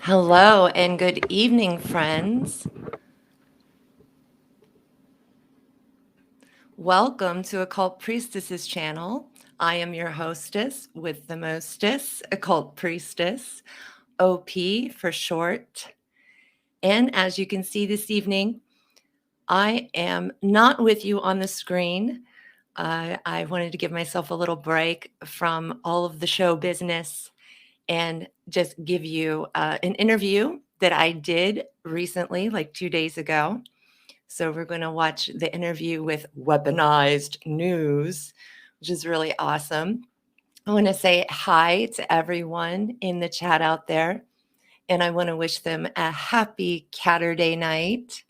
Hello and good evening, friends. Welcome to Occult Priestess's channel. I am your hostess with the mostess, Occult Priestess, OP for short. And as you can see this evening, I am not with you on the screen. I wanted to give myself a little break from all of the show business and just give you an interview that I did recently, like 2 days ago. So we're going to watch the interview with Weaponized News, which is really awesome. I want to say hi to everyone in the chat out there, and I want to wish them a happy Catterday night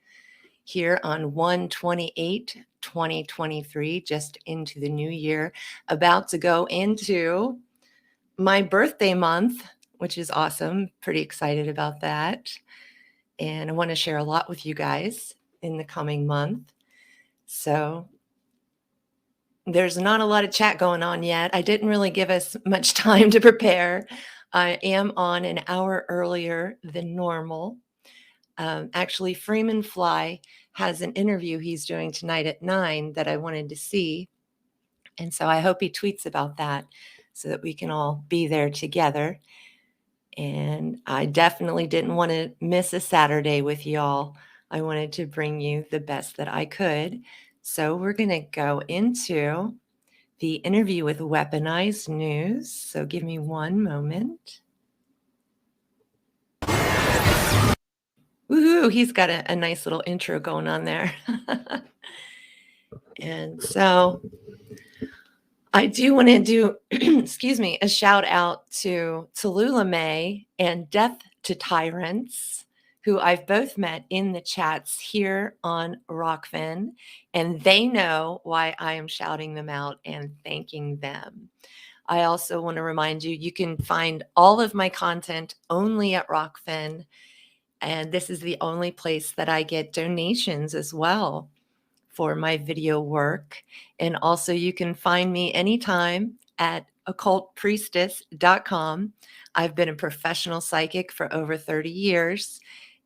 here on 1/28/2023, just into the new year, about to go into my birthday month, which is awesome. Pretty excited about that. And I want to share a lot with you guys in the coming month. So there's not a lot of chat going on yet. I didn't really give us much time to prepare. I am on an hour earlier than normal. Actually, Freeman Fly has an interview he's doing tonight at 9 that I wanted to see. And so I hope he tweets about that so that we can all be there together. And I definitely didn't want to miss a Saturday with y'all. I wanted to bring you the best that I could. So we're going to go into the interview with Weaponized News. So give me one moment. Woohoo, he's got a nice little intro going on there. And so I do want to do, excuse me, a shout out to Tallulah May and Death to Tyrants, who I've both met in the chats here on Rokfin, and they know why I am shouting them out and thanking them. I also want to remind you, you can find all of my content only at Rokfin, and this is the only place that I get donations as well for my video work. And also you can find me anytime at occultpriestess.com. I've been a professional psychic for over 30 years,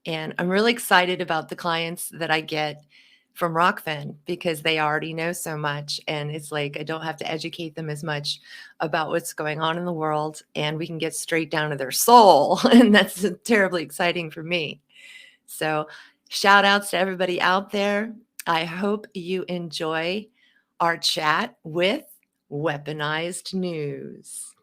and I'm really excited about the clients that I get from Rokfin because they already know so much, and it's like I don't have to educate them as much about what's going on in the world, and we can get straight down to their soul, and that's terribly exciting for me. So shout outs to everybody out there. I hope you enjoy our chat with Weaponized News.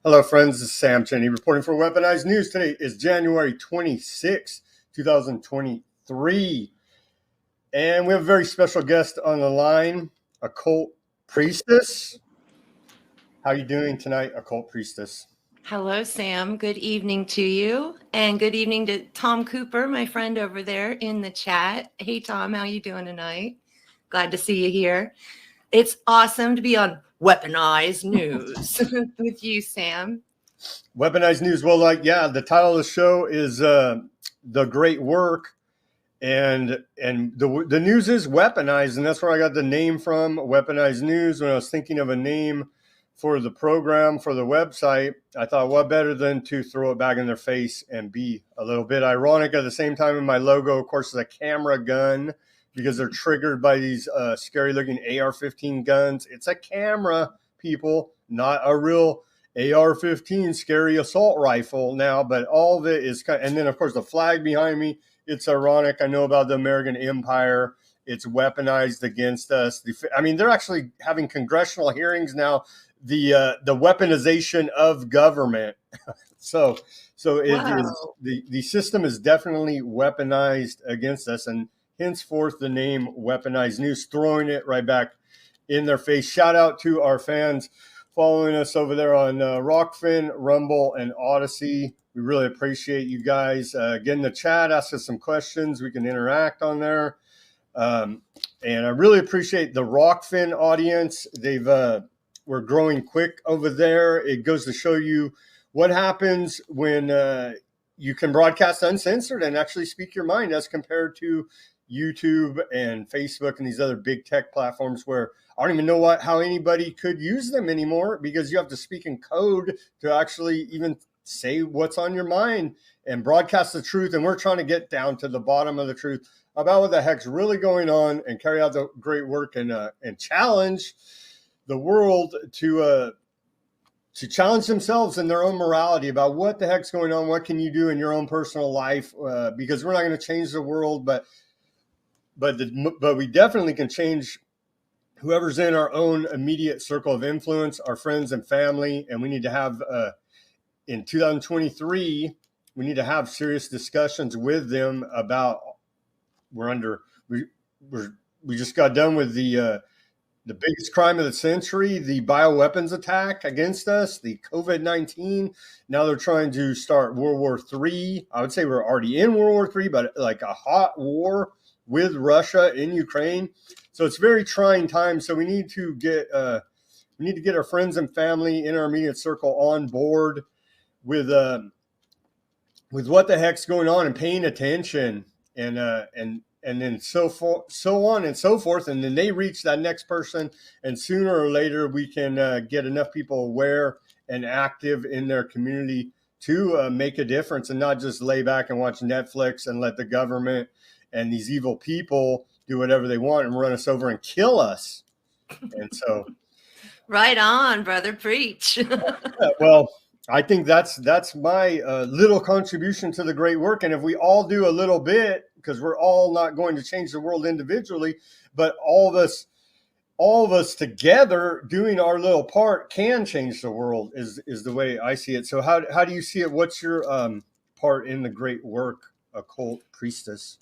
Hello, friends. This is Sam Cheney reporting for Weaponized News. Today is January 26, 2023. And we have a very special guest on the line, Occult Priestess. How are you doing tonight, Occult Priestess? Hello, Sam. Good evening to you. And good evening to Tom Cooper, my friend over there in the chat. Hey, Tom, how you doing tonight? Glad to see you here. It's awesome to be on Weaponized News with you, Sam. Weaponized News. Well, the title of the show is The Great Work. And the news is weaponized, and that's where I got the name from, Weaponized News. When I was thinking of a name for the program, for the website, I thought, what better than to throw it back in their face and be a little bit ironic at the same time. In my logo, of course, is a camera gun because they're triggered by these scary-looking AR-15 guns. It's a camera, people, not a real AR-15 scary assault rifle now, but all of it is kind of, and then, of course, the flag behind me. It's ironic. I know about the American Empire. It's weaponized against us. I mean, they're actually having congressional hearings now. The weaponization of government. so it is the system is definitely weaponized against us, and henceforth the name Weaponized News, throwing it right back in their face. Shout out to our fans following us over there on Rokfin, Rumble, and Odyssey. We really appreciate you guys get in the chat, ask us some questions. We can interact on there. And I really appreciate the Rokfin audience. We're growing quick over there. It goes to show you what happens when you can broadcast uncensored and actually speak your mind as compared to YouTube and Facebook and these other big tech platforms where I don't even know how anybody could use them anymore, because you have to speak in code to actually even say what's on your mind and broadcast the truth. And we're trying to get down to the bottom of the truth about what the heck's really going on and carry out the great work and challenge the world to challenge themselves in their own morality about what the heck's going on. What can you do in your own personal life? Because we're not going to change the world, but we definitely can change whoever's in our own immediate circle of influence, our friends and family. And we need to have, in 2023, we need to have serious discussions with them about, we just got done with the biggest crime of the century, the bioweapons attack against us, the COVID-19. Now they're trying to start World War III. I would say we're already in World War III, but like a hot war with Russia in Ukraine. So it's very trying times. So we need to get our friends and family in our immediate circle on board with what the heck's going on and paying attention, and then so on and so forth. And then they reach that next person, and sooner or later we can get enough people aware and active in their community to make a difference, and not just lay back and watch Netflix and let the government and these evil people do whatever they want and run us over and kill us. And so, right on, brother, preach. well, I think that's my little contribution to the great work. And if we all do a little bit, because we're all not going to change the world individually, but all of us together doing our little part can change the world, is the way I see it. So how do you see it? What's your part in the great work, Occult Priestess?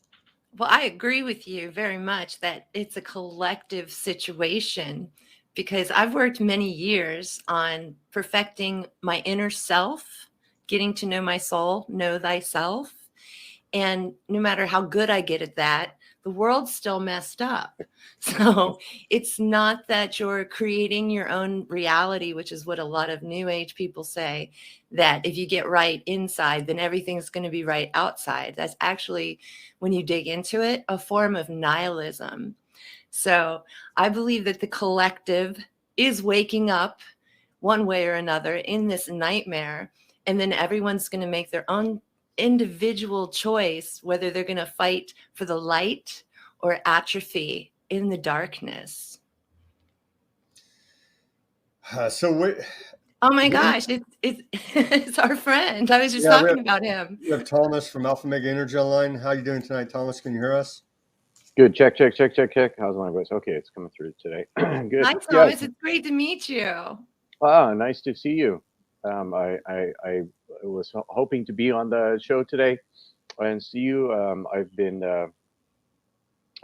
Well, I agree with you very much that it's a collective situation, because I've worked many years on perfecting my inner self, getting to know my soul, know thyself. And no matter how good I get at that, the world's still messed up. So it's not that you're creating your own reality, which is what a lot of new age people say, that if you get right inside, then everything's going to be right outside. That's actually, when you dig into it, a form of nihilism. So I believe that the collective is waking up one way or another in this nightmare, and then everyone's going to make their own individual choice whether they're going to fight for the light or atrophy in the darkness. Oh my gosh, it's our friend. I was just talking about him. We have Thomas from Alpha Mega Energy Online. How are you doing tonight, Thomas? Can you hear us? Good. Check. How's my voice? Okay, it's coming through today. Good. Hi, Thomas. It's great to meet you. Ah, nice to see you. I was hoping to be on the show today and see you. I've been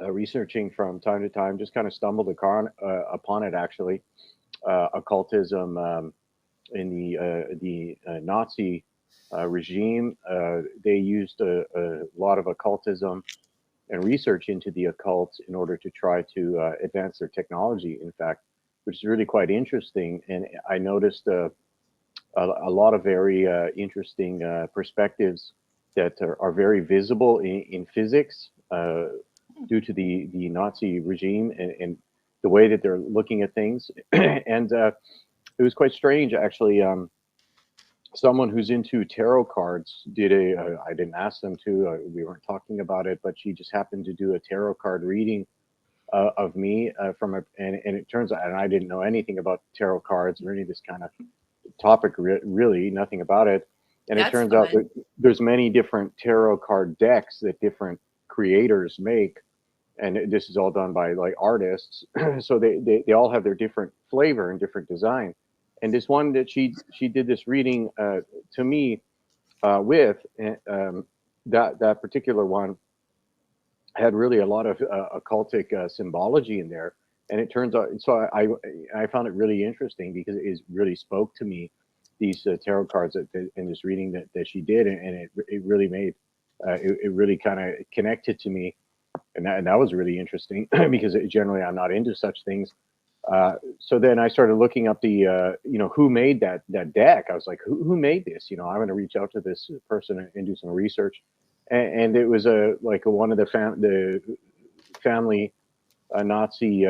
researching from time to time, just kind of stumbled upon it actually. Occultism in the Nazi regime. They used a lot of occultism and research into the occult in order to try to advance their technology, in fact, which is really quite interesting. And I noticed a lot of very interesting perspectives that are very visible in physics due to the Nazi regime and the way that they're looking at things. And it was quite strange, actually. Someone who's into tarot cards did I didn't ask them to, we weren't talking about it, but she just happened to do a tarot card reading of me and it turns out, and I didn't know anything about tarot cards or any of this kind of topic, really nothing about it. And it turns out that there's many different tarot card decks that different creators make. And this is all done by like artists. So they all have their different flavor and different design. And this one that she did this reading to me with, that particular one had really a lot of occultic symbology in there. And it turns out, so I found it really interesting because it really spoke to me, these tarot cards in this reading that she did. And it really made, it really kind of connected to me. And that was really interesting because generally I'm not into such things. So then I started looking up the, who made that deck. I was like, who made this? I'm going to reach out to this person and do some research. And it was one of the family Nazi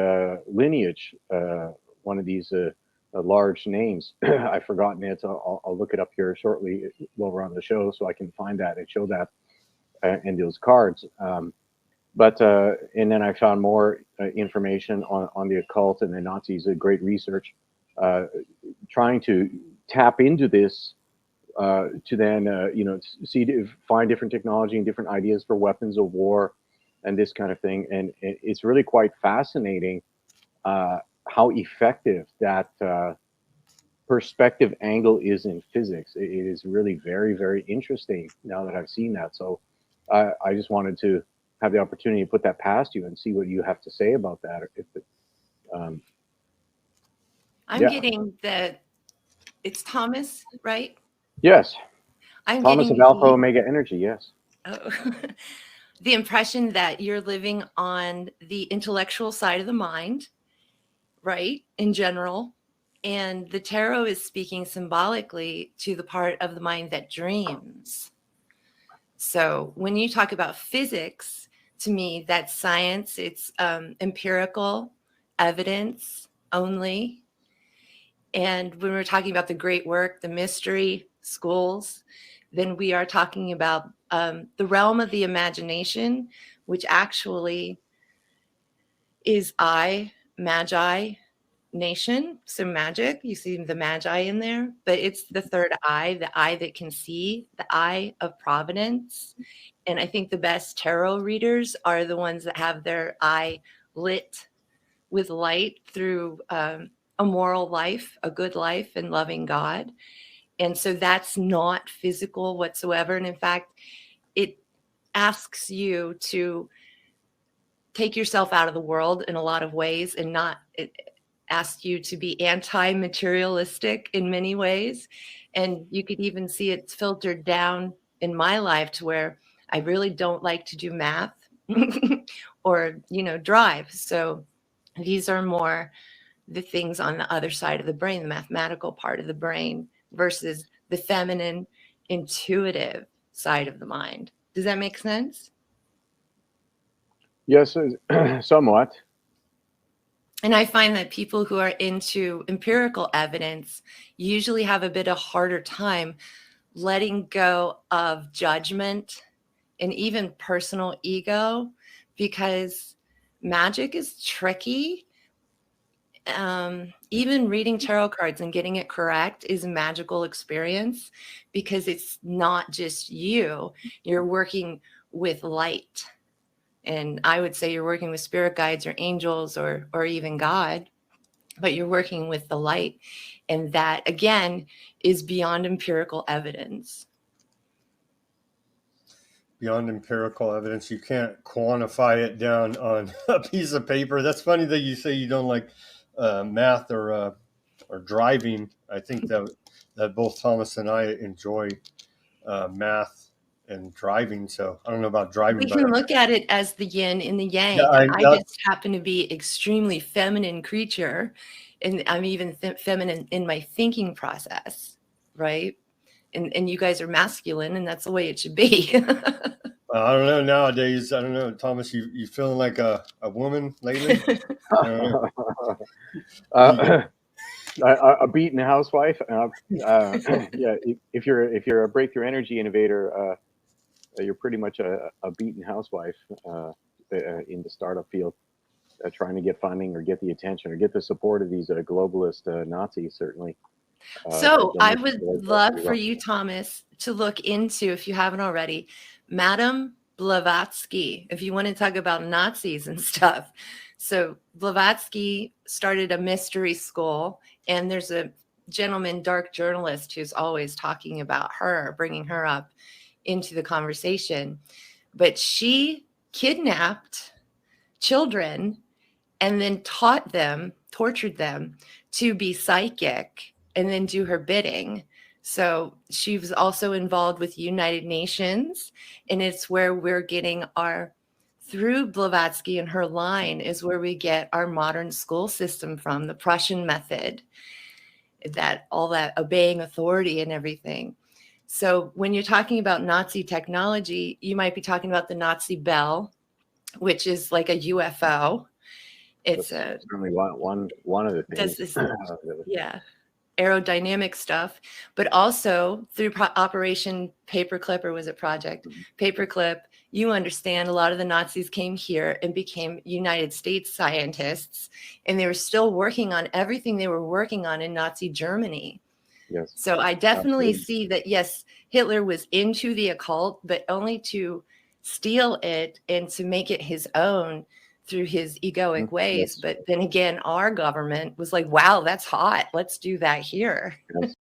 lineage. One of these large names. I've forgotten it. I'll look it up here shortly while we're on the show, so I can find that and show that in those cards. But and then I found more information on the occult and the Nazis. Great research, trying to tap into this to then find different technology and different ideas for weapons of war and this kind of thing. And it's really quite fascinating how effective that perspective angle is in physics. It is really very, very interesting now that I've seen that. So I just wanted to have the opportunity to put that past you and see what you have to say about that. I'm getting it's Thomas, right? Yes. I'm Thomas getting of Alpha Omega Energy, yes. Oh, the impression that you're living on the intellectual side of the mind, right, in general. And the tarot is speaking symbolically to the part of the mind that dreams. So when you talk about physics, to me, that's science. It's empirical evidence only. And when we're talking about the great work, the mystery schools, then we are talking about the realm of the imagination, which actually is magi nation. So magic, you see the magi in there, but it's the third eye, the eye that can see, the eye of providence. And I think the best tarot readers are the ones that have their eye lit with light through a moral life, a good life, and loving God. And so that's not physical whatsoever. And in fact, it asks you to take yourself out of the world in a lot of ways, and it asks you to be anti-materialistic in many ways. And you could even see it's filtered down in my life to where I really don't like to do math or, drive. So these are more the things on the other side of the brain, the mathematical part of the brain versus the feminine, intuitive side of the mind. Does that make sense? Yes, somewhat. And I find that people who are into empirical evidence usually have a bit of harder time letting go of judgment and even personal ego, because magic is tricky. Even reading tarot cards and getting it correct is a magical experience, because it's not just you're working with light. And I would say you're working with spirit guides or angels or even God, but you're working with the light. And that, again, is beyond empirical evidence. Beyond empirical evidence, you can't quantify it down on a piece of paper. That's funny that you say you don't like math or driving. I think that both Thomas and I enjoy math and driving. So I don't know about driving. We can look at it as the yin and the yang. Yeah, I just happen to be extremely feminine creature, and I'm even feminine in my thinking process, right? And you guys are masculine, and that's the way it should be. I don't know nowadays. I don't know, Thomas. You feeling like a woman lately? A beaten housewife. Yeah, if you're a breakthrough energy innovator, you're pretty much a beaten housewife in the startup field, trying to get funding or get the attention or get the support of these globalist Nazis, certainly. So I would love for you, Thomas, to look into, if you haven't already, Madame Blavatsky, if you want to talk about Nazis and stuff. So Blavatsky started a mystery school, and there's a gentleman, dark journalist, who's always talking about her, bringing her up into the conversation. But she kidnapped children and then tortured them to be psychic and then do her bidding. So she was also involved with United Nations, and it's where we're getting through Blavatsky and her line is where we get our modern school system from, the Prussian method, all that obeying authority and everything. So when you're talking about Nazi technology, you might be talking about the Nazi bell, which is like a UFO. It's That's certainly one of the does things. this, yeah, aerodynamic stuff, but also through Operation Paperclip, or was it Project Paperclip? You understand, a lot of the Nazis came here and became United States scientists, and they were still working on everything they were working on in Nazi Germany. Yes. So I definitely Absolutely. see that, yes, Hitler was into the occult, but only to steal it and to make it his own through his egoic ways. Yes. But then again, our government was like, wow, that's hot. Let's do that here. Yes.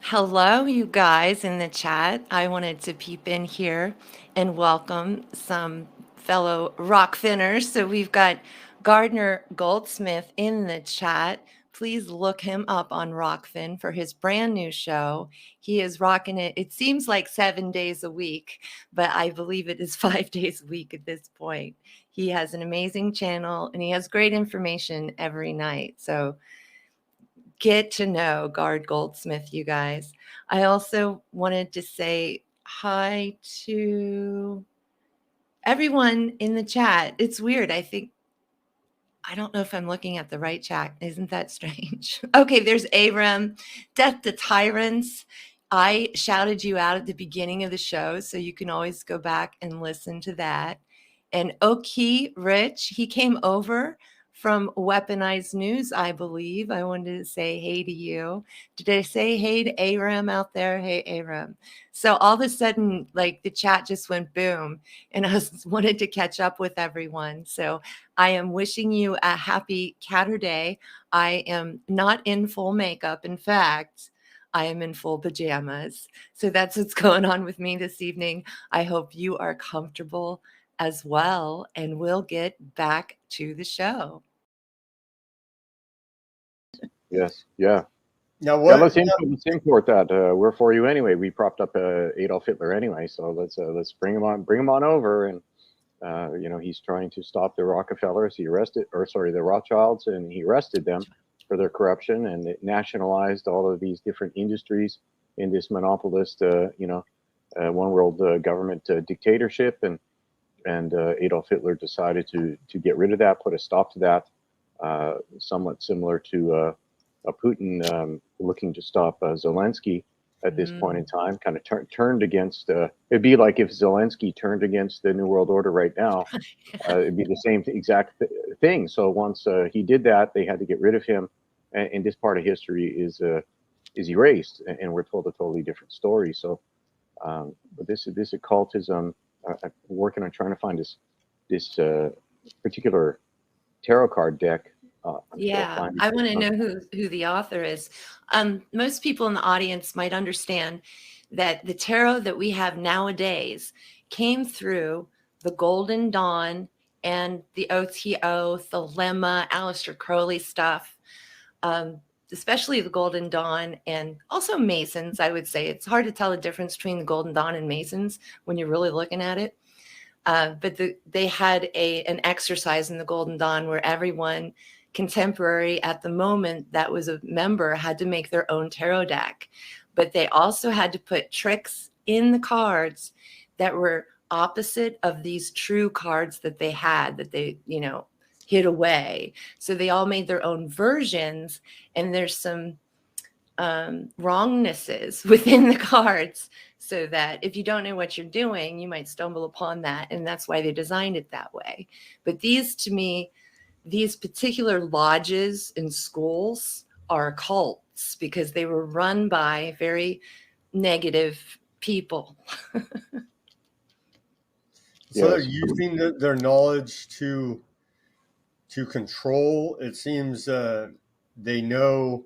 Hello, you guys in the chat. I wanted to peep in here and welcome some fellow Rockfinners. So we've got Gardner Goldsmith in the chat. Please look him up on Rokfin for his brand new show. He is rocking it. It seems like 7 days a week, but I believe it is 5 days a week at this point. He has an amazing channel and he has great information every night. So get to know Guard Goldsmith, you guys. I also wanted to say hi to everyone in the chat. It's weird. I don't know if I'm looking at the right chat. Isn't that strange? Okay, there's Aram. Death to Tyrants. I shouted you out at the beginning of the show, so you can always go back and listen to that. And Occult Rich, he came over from Weaponized News, I believe. I wanted to say hey to you. Did I say hey to Aram out there? Hey, Aram. So all of a sudden, like the chat just went boom, and I wanted to catch up with everyone. So I am wishing you a happy Catterday. I am not in full makeup. In fact, I am in full pajamas. So that's what's going on with me this evening. I hope you are comfortable as well, and we'll get back to the show. Yes. Yeah. Now, Yeah. what? Let's import that. We're for you anyway. We propped up Adolf Hitler anyway, so let's bring him on. Bring him on over. And he's trying to stop the Rockefellers. The Rothschilds, and he arrested them for their corruption, and it nationalized all of these different industries in this monopolist, one world government dictatorship. And Adolf Hitler decided to get rid of that, put a stop to that, somewhat similar to Putin looking to stop Zelensky at this point in time, kind of turned against, it'd be like if Zelensky turned against the New World Order right now, it'd be the same exact thing. So once he did that, they had to get rid of him. And this part of history is erased, and we're told a totally different story. So, but this occultism, I'm working on trying to find this particular tarot card deck. Yeah, I want to know who the author is. Most people in the audience might understand that the tarot that we have nowadays came through the Golden Dawn and the OTO, Thelema, Aleister Crowley stuff, especially the Golden Dawn, and also Masons, I would say. It's hard to tell the difference between the Golden Dawn and Masons when you're really looking at it. But they had an exercise in the Golden Dawn where everyone contemporary at the moment that was a member had to make their own tarot deck. But they also had to put tricks in the cards that were opposite of these true cards that they had, that they, hid away. So they all made their own versions, and there's some wrongnesses within the cards, so that if you don't know what you're doing, you might stumble upon that. And that's why they designed it that way. But to me, these particular lodges and schools are cults because they were run by very negative people. So they're using their knowledge to control. It seems they know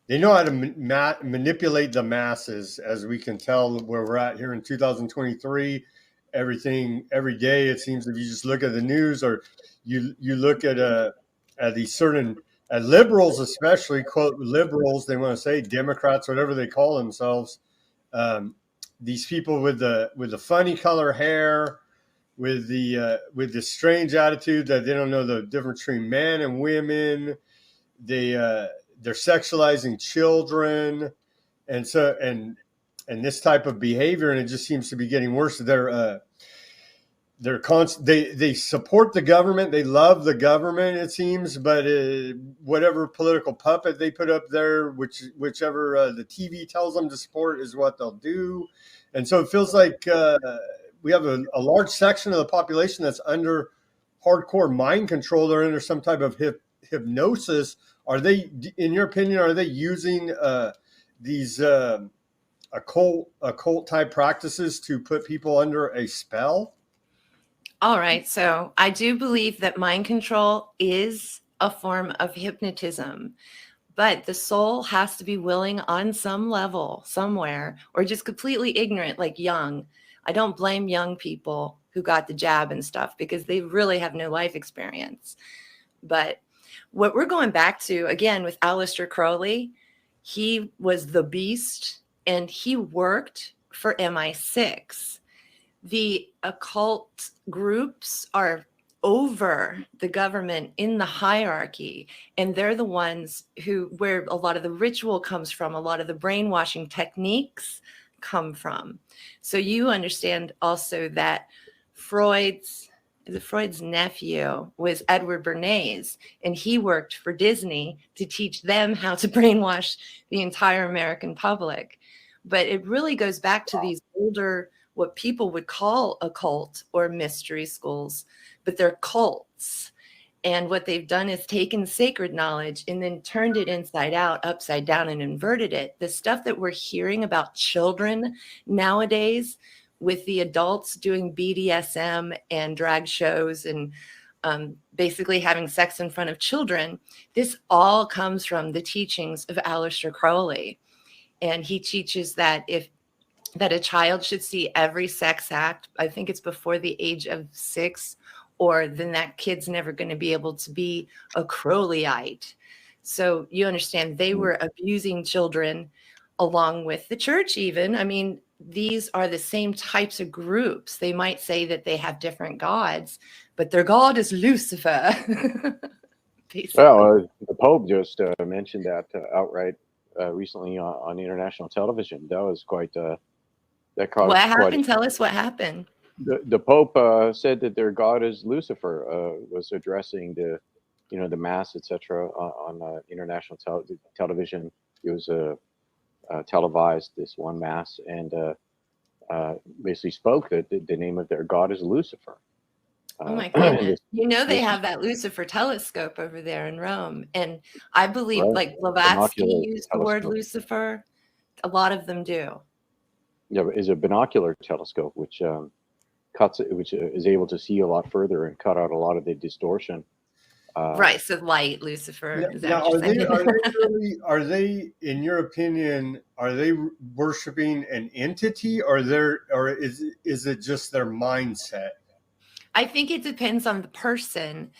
how to manipulate the masses, as we can tell where we're at here in 2023. Every day, it seems, if you just look at the news, or you look at these certain liberals, especially, quote liberals, they want to say Democrats, whatever they call themselves. These people with the funny color hair, with the strange attitude that they don't know the difference between men and women. They're sexualizing children, and this type of behavior, and it just seems to be getting worse. they support the government. They love the government, it seems, but whatever political puppet they put up there, whichever the TV tells them to support, is what they'll do. And so it feels like we have a large section of the population that's under hardcore mind control. They're under some type of hypnosis. Are they, in your opinion, are they using these occult type practices to put people under a spell? All right. So I do believe that mind control is a form of hypnotism, but the soul has to be willing on some level somewhere, or just completely ignorant, like young. I don't blame young people who got the jab and stuff because they really have no life experience. But what we're going back to again with Aleister Crowley, he was the beast and he worked for MI6. The occult groups are over the government in the hierarchy, and they're the ones where a lot of the ritual comes from, a lot of the brainwashing techniques come from. So you understand also that Freud's nephew was Edward Bernays, and he worked for Disney to teach them how to brainwash the entire American public. But it really goes back to these older, what people would call occult or mystery schools, but they're cults. And what they've done is taken sacred knowledge and then turned it inside out, upside down, and inverted it. The stuff that we're hearing about children nowadays, with the adults doing BDSM and drag shows and basically having sex in front of children, this all comes from the teachings of Aleister Crowley. And he teaches that a child should see every sex act, I think it's before the age of 6, or then that kid's never going to be able to be a Crowleyite. So you understand they were abusing children along with the church even. I mean, these are the same types of groups. They might say that they have different gods, but their god is Lucifer. Well, the Pope just mentioned that outright recently on international television. That was quite... what happened? Tell us what happened. The Pope said that their god is Lucifer. Was addressing the mass, etc. on international television. It was televised, this one mass, and basically spoke that the name of their god is Lucifer. Oh my goodness! They have that Lucifer telescope over there in Rome, and I believe like Blavatsky used the word Lucifer. A lot of them do. Yeah, is a binocular telescope which is able to see a lot further and cut out a lot of the distortion. Right, so light, Lucifer. Now, are they, in your opinion, are they worshiping an entity, or is it just their mindset? I think it depends on the person.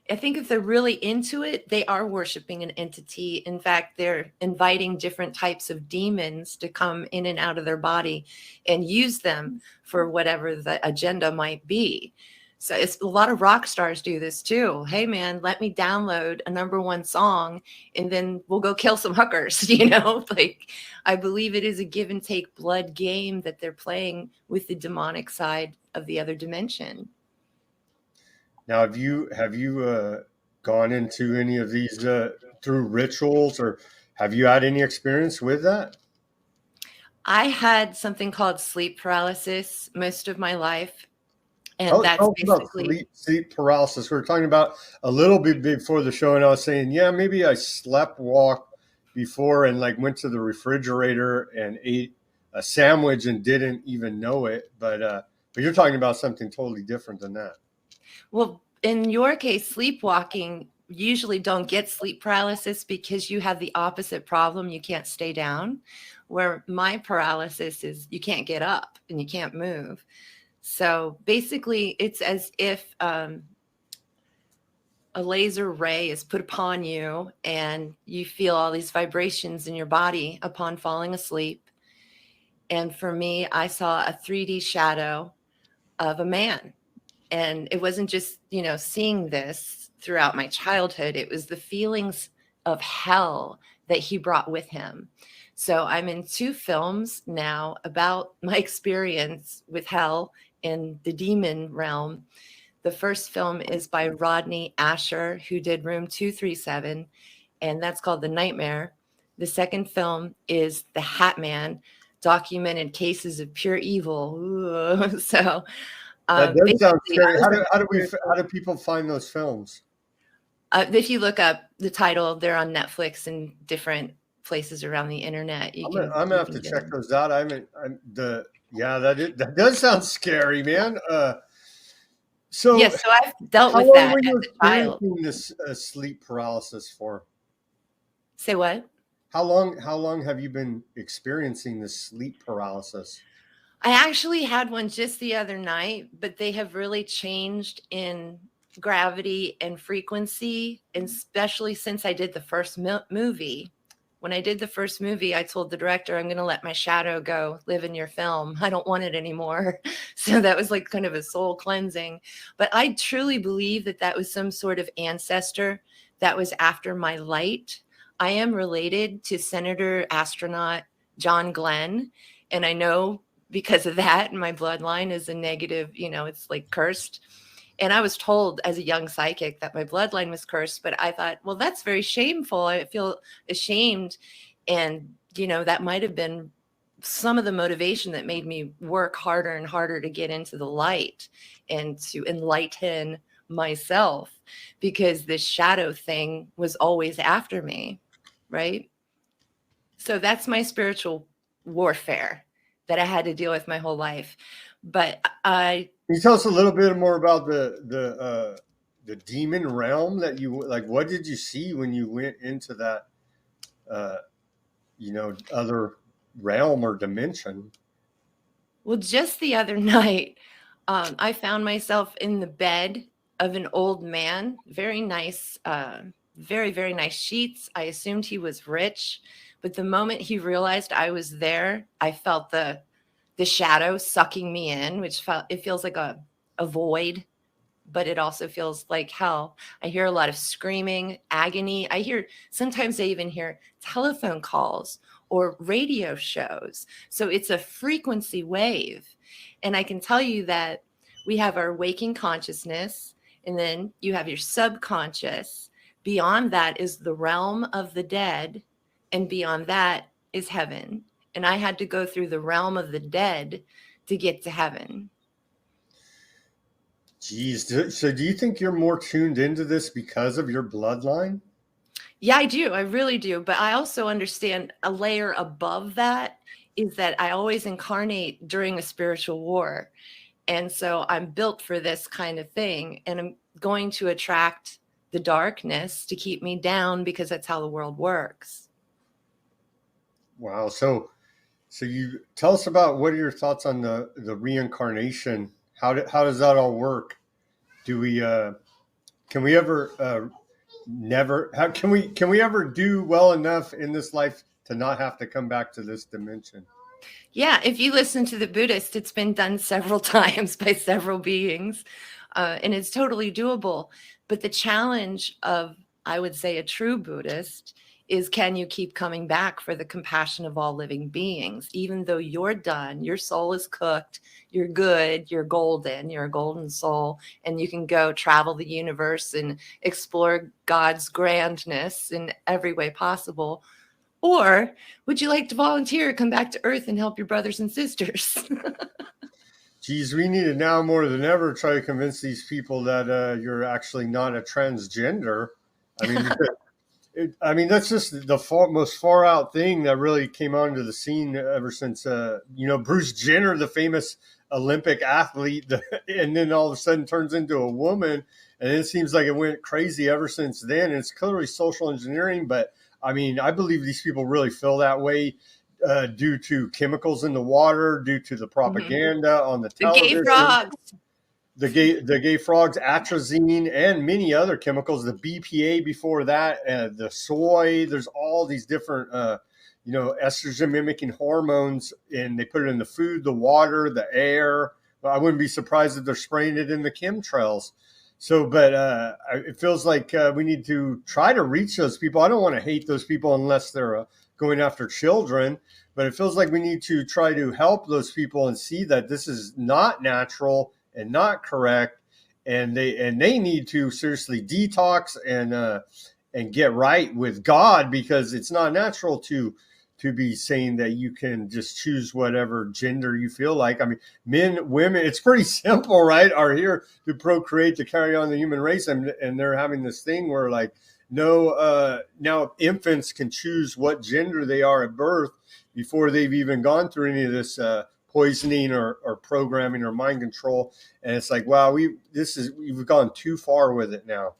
I think if they're really into it, they are worshiping an entity. In fact, they're inviting different types of demons to come in and out of their body and use them for whatever the agenda might be. So it's a lot of rock stars do this too. Hey man, let me download a #1 song and then we'll go kill some hookers, Like, I believe it is a give and take blood game that they're playing with the demonic side of the other dimension. Now, have you gone into any of these through rituals, or have you had any experience with that? I had something called sleep paralysis most of my life. And that's basically sleep paralysis. We were talking about a little bit before the show, and I was saying, yeah, maybe I sleptwalked before and like went to the refrigerator and ate a sandwich and didn't even know it. But you're talking about something totally different than that. Well, in your case, sleepwalking, usually don't get sleep paralysis because you have the opposite problem. You can't stay down, where my paralysis is you can't get up and you can't move. So basically, it's as if a laser ray is put upon you and you feel all these vibrations in your body upon falling asleep. And for me, I saw a 3D shadow of a man. And it wasn't just, seeing this throughout my childhood. It was the feelings of hell that he brought with him. So I'm in 2 films now about my experience with hell in the demon realm. The first film is by Rodney Asher, who did Room 237, and that's called The Nightmare. The second film is The Hat Man, documented cases of pure evil. Ooh. So That does sound basically, scary. How do people find those films? if you look up the title, they're on Netflix and different places around the internet. I'm gonna have to check those out. That does sound scary, man. So yes, so I've dealt how with long that were as you a child. experiencing this sleep paralysis for? Say what? How long have you been experiencing this sleep paralysis? I actually had one just the other night, but they have really changed in gravity and frequency, and especially since I did the first movie. When I did the first movie, I told the director, I'm going to let my shadow go live in your film. I don't want it anymore. So that was like kind of a soul cleansing. But I truly believe that that was some sort of ancestor that was after my light. I am related to Senator astronaut John Glenn. And I know because of that, my bloodline is a negative, it's like cursed. And I was told as a young psychic that my bloodline was cursed, but I thought, well, that's very shameful. I feel ashamed. And, that might have been some of the motivation that made me work harder and harder to get into the light and to enlighten myself, because this shadow thing was always after me. Right. So that's my spiritual warfare that I had to deal with my whole life. But Can you tell us a little bit more about the demon realm that you like? What did you see when you went into that, other realm or dimension? well, just the other night, I found myself in the bed of an old man, very nice, very, very nice sheets. I assumed he was rich, but the moment he realized I was there, I felt the shadow sucking me in, which it feels like a void, but it also feels like hell. I hear a lot of screaming, agony. Sometimes I even hear telephone calls or radio shows. So it's a frequency wave. And I can tell you that we have our waking consciousness, and then you have your subconscious. Beyond that is the realm of the dead, and beyond that is heaven. And I had to go through the realm of the dead to get to heaven. Geez, so do you think you're more tuned into this because of your bloodline? Yeah, I do. I really do. But I also understand a layer above that is that I always incarnate during a spiritual war. And so I'm built for this kind of thing. And I'm going to attract the darkness to keep me down, because that's how the world works. Wow. So you tell us about, what are your thoughts on the reincarnation? How does that all work? Do we can we ever can we ever do well enough in this life to not have to come back to this dimension? Yeah, if you listen to the Buddhist, it's been done several times by several beings, and it's totally doable. But the challenge of, I would say, a true Buddhist is, can you keep coming back for the compassion of all living beings? Even though you're done, your soul is cooked, you're good, you're golden, you're a golden soul, and you can go travel the universe and explore God's grandness in every way possible. Or would you like to volunteer, come back to Earth and help your brothers and sisters? Geez, we need to now more than ever try to convince these people that you're actually not a transgender. I mean, that's just the most far out thing that really came onto the scene ever since, Bruce Jenner, the famous Olympic athlete, and then all of a sudden turns into a woman. And it seems like it went crazy ever since then. And it's clearly social engineering, but I mean, I believe these people really feel that way due to chemicals in the water, due to the propaganda on the television. The gay frogs. The gay frogs, atrazine, and many other chemicals, the BPA before that, the soy, there's all these different, estrogen mimicking hormones, and they put it in the food, the water, the air. I wouldn't be surprised if they're spraying it in the chemtrails. So, but it feels like we need to try to reach those people. I don't want to hate those people unless they're a going after children. But it feels like we need to try to help those people and see that this is not natural and not correct, and they need to seriously detox and get right with God, because it's not natural to be saying that you can just choose whatever gender you feel like. I mean, men, women, it's pretty simple, right? Are here to procreate, to carry on the human race, and they're having this thing where like, no, now infants can choose what gender they are at birth before they've even gone through any of this poisoning or programming or mind control. And it's like, wow, we've gone too far with it now.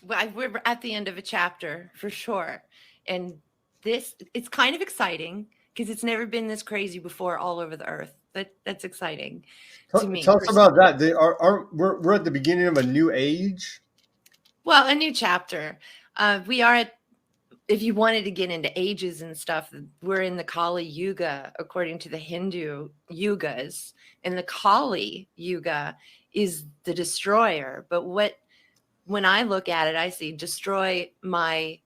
Well, we're at the end of a chapter for sure. And it's kind of exciting because it's never been this crazy before all over the earth. That's exciting to me. Tell us about that. We're at the beginning of a new age. Well, a new chapter. We are at, if you wanted to get into ages and stuff, we're in the Kali Yuga, according to the Hindu yugas. And the Kali Yuga is the destroyer. But when I look at it, I see destroy my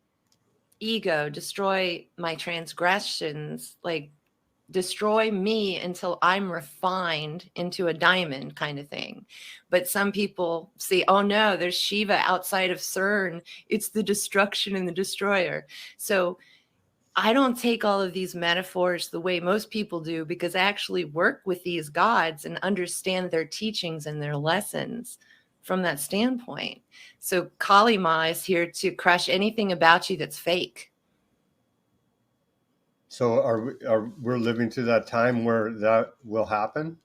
ego, destroy my transgressions, like destroy me until I'm refined into a diamond kind of thing. But some people see, oh no, there's Shiva outside of CERN. It's the destruction and the destroyer. So I don't take all of these metaphors the way most people do, because I actually work with these gods and understand their teachings and their lessons from that standpoint. So Kali Ma is here to crush anything about you that's fake. So are we living to that time where that will happen?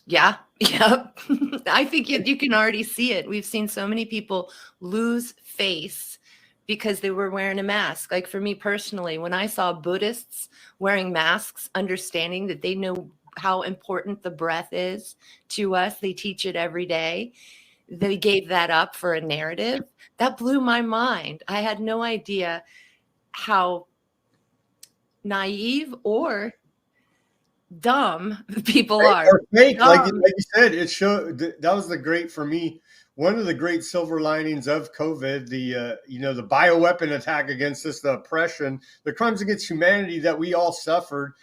Yeah. Yep. I think you can already see it. We've seen so many people lose face because they were wearing a mask. Like for me personally, when I saw Buddhists wearing masks, understanding that they know how important the breath is to us, they teach it every day. They gave that up for a narrative. That blew my mind. I had no idea how naive or dumb people are. Or fake, like you said, it showed. That was the great, for me, one of the great silver linings of COVID, the the bioweapon attack against us, the oppression, the crimes against humanity that we all suffered,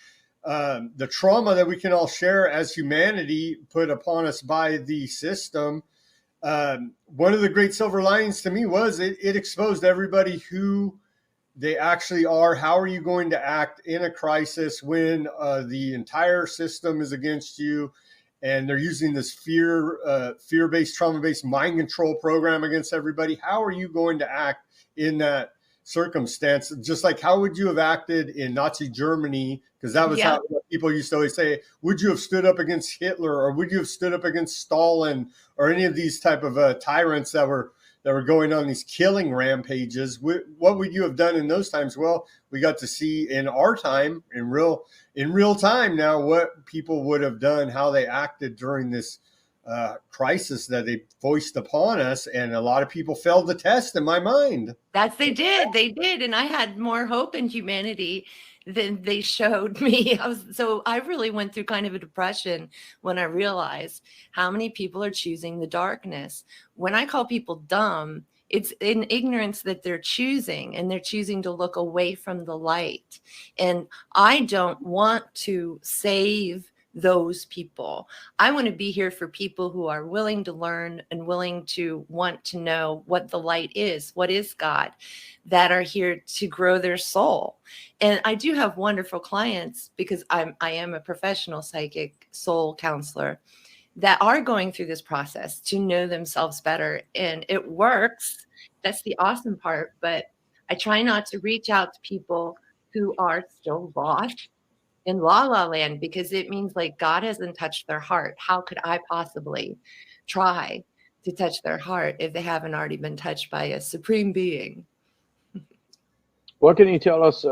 the trauma that we can all share as humanity put upon us by the system. One of the great silver linings to me was it exposed everybody who they actually are. How are you going to act in a crisis when the entire system is against you, and they're using this fear-based, trauma-based mind control program against everybody? How are you going to act in that circumstance? Just like, how would you have acted in Nazi Germany? Because that was how people used to always say, would you have stood up against Hitler, or would you have stood up against Stalin, or any of these type of tyrants that were going on these killing rampages? What would you have done in those times? Well, we got to see in our time, in real time now, what people would have done, how they acted during this crisis that they voiced upon us. And a lot of people failed the test in my mind. They did. And I had more hope in humanity than they showed me. I really went through kind of a depression when I realized how many people are choosing the darkness. When I call people dumb, it's in ignorance that they're choosing, and they're choosing to look away from the light. And I don't want to save those people. I want to be here for people who are willing to learn and willing to want to know what the light is, what is God, that are here to grow their soul. And I do have wonderful clients, because I am a professional psychic soul counselor, that are going through this process to know themselves better. And it works. That's the awesome part. But I try not to reach out to people who are still lost in La La Land, because it means like God hasn't touched their heart. How could I possibly try to touch their heart if they haven't already been touched by a supreme being? What can you tell us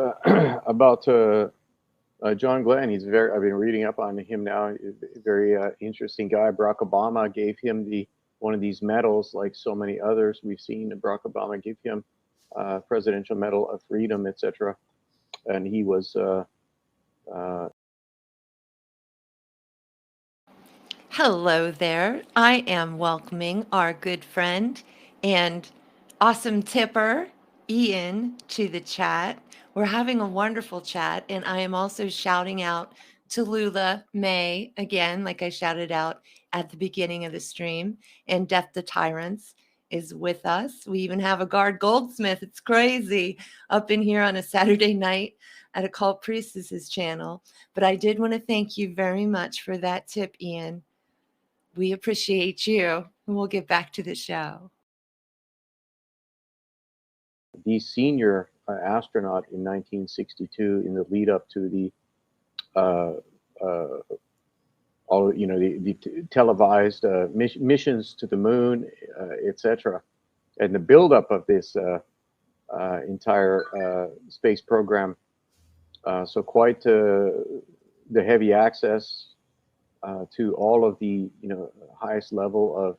about John Glenn? I've been reading up on him now. Very interesting guy. Barack Obama gave him one of these medals, like so many others we've seen. Barack Obama gave him Presidential Medal of Freedom, etc. And he was. Hello there. I am welcoming our good friend and awesome tipper, Ian to the chat. We're having a wonderful chat, and I am also shouting out to Lula May again, like I shouted out at the beginning of the stream. And Death to Tyrants is with us. We even have a guard goldsmith. It's crazy up in here on a Saturday night at Occult Priestess's channel. But I did want to thank you very much for that tip, Ian. We appreciate you. And we'll get back to the show. The senior astronaut in 1962, in the lead up to the all the televised missions to the moon, etc., and the buildup of this entire space program. So quite the heavy access to all of the highest level of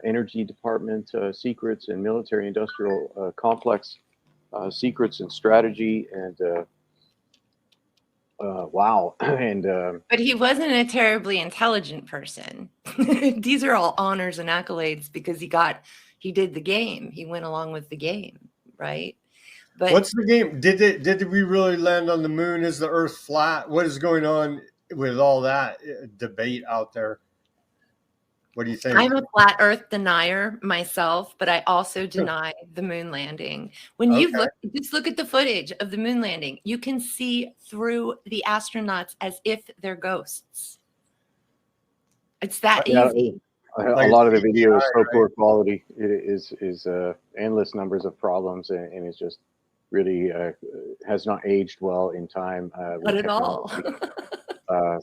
energy department secrets and military industrial complex secrets and strategy and wow. And but he wasn't a terribly intelligent person. These are all honors and accolades because he did the game. He went along with the game, right? But what's the game? Did we really land on the moon? Is the Earth flat? What is going on with all that debate out there? What do you think? I'm a flat Earth denier myself, but I also deny the moon landing. When you just look at the footage of the moon landing, you can see through the astronauts as if they're ghosts. It's that easy. A lot of the video is so poor quality. It is endless numbers of problems, and it's just really has not aged well in time. Not at all.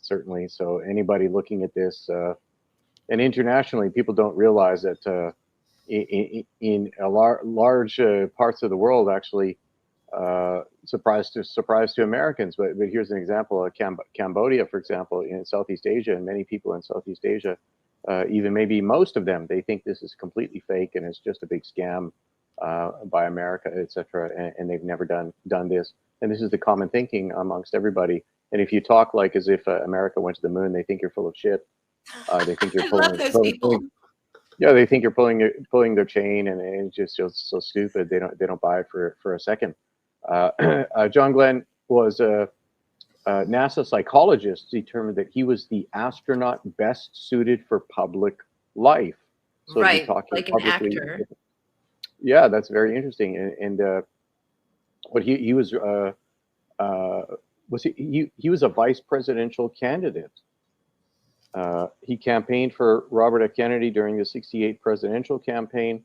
Certainly. So anybody looking at this, and internationally, people don't realize that in a large parts of the world, actually, surprise to Americans. But here's an example: Cambodia, for example, in Southeast Asia, and many people in Southeast Asia, even maybe most of them, they think this is completely fake and it's just a big scam by America, etc. And they've never done this. And this is the common thinking amongst everybody. And if you talk like as if America went to the moon, they think you're full of shit. They think you're pulling. Yeah, they think you're pulling their chain, and it's just so stupid. They don't buy it for a second. John Glenn was a NASA psychologist, determined that he was the astronaut best suited for public life. So right, like an actor. Yeah, that's very interesting. And what he was he was a vice presidential candidate. He campaigned for Robert F. Kennedy during the '68 presidential campaign.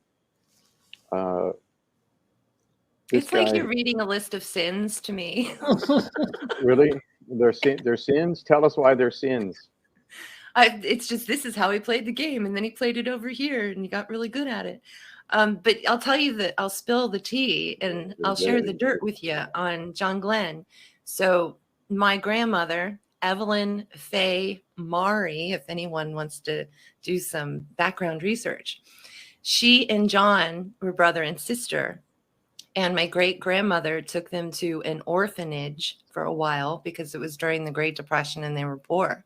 It's like you're reading a list of sins to me. Really? They're sins? Tell us why they're sins. It's just, this is how he played the game, and then he played it over here, and he got really good at it. But I'll tell you that I'll spill the tea, and I'll share the dirt with you on John Glenn. So my grandmother, Evelyn Faye Mari, if anyone wants to do some background research, she and John were brother and sister. And my great-grandmother took them to an orphanage for a while because it was during the Great Depression and they were poor.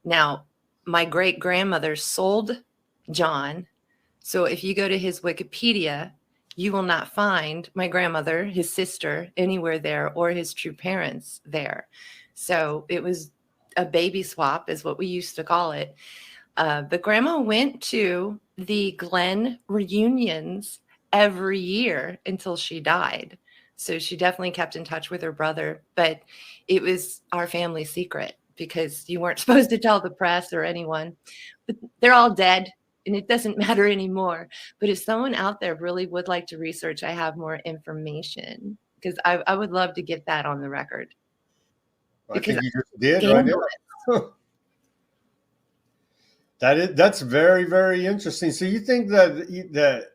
Now, my great-grandmother sold John. So if you go to his Wikipedia, you will not find my grandmother, his sister, anywhere there, or his true parents there. So it was a baby swap is what we used to call it. But Grandma went to the Glenn reunions every year until she died. So she definitely kept in touch with her brother, but it was our family secret because you weren't supposed to tell the press or anyone. But they're all dead and it doesn't matter anymore. But if someone out there really would like to research, I have more information because I would love to get that on the record. I think you just did right now. That's very, very interesting. So you think that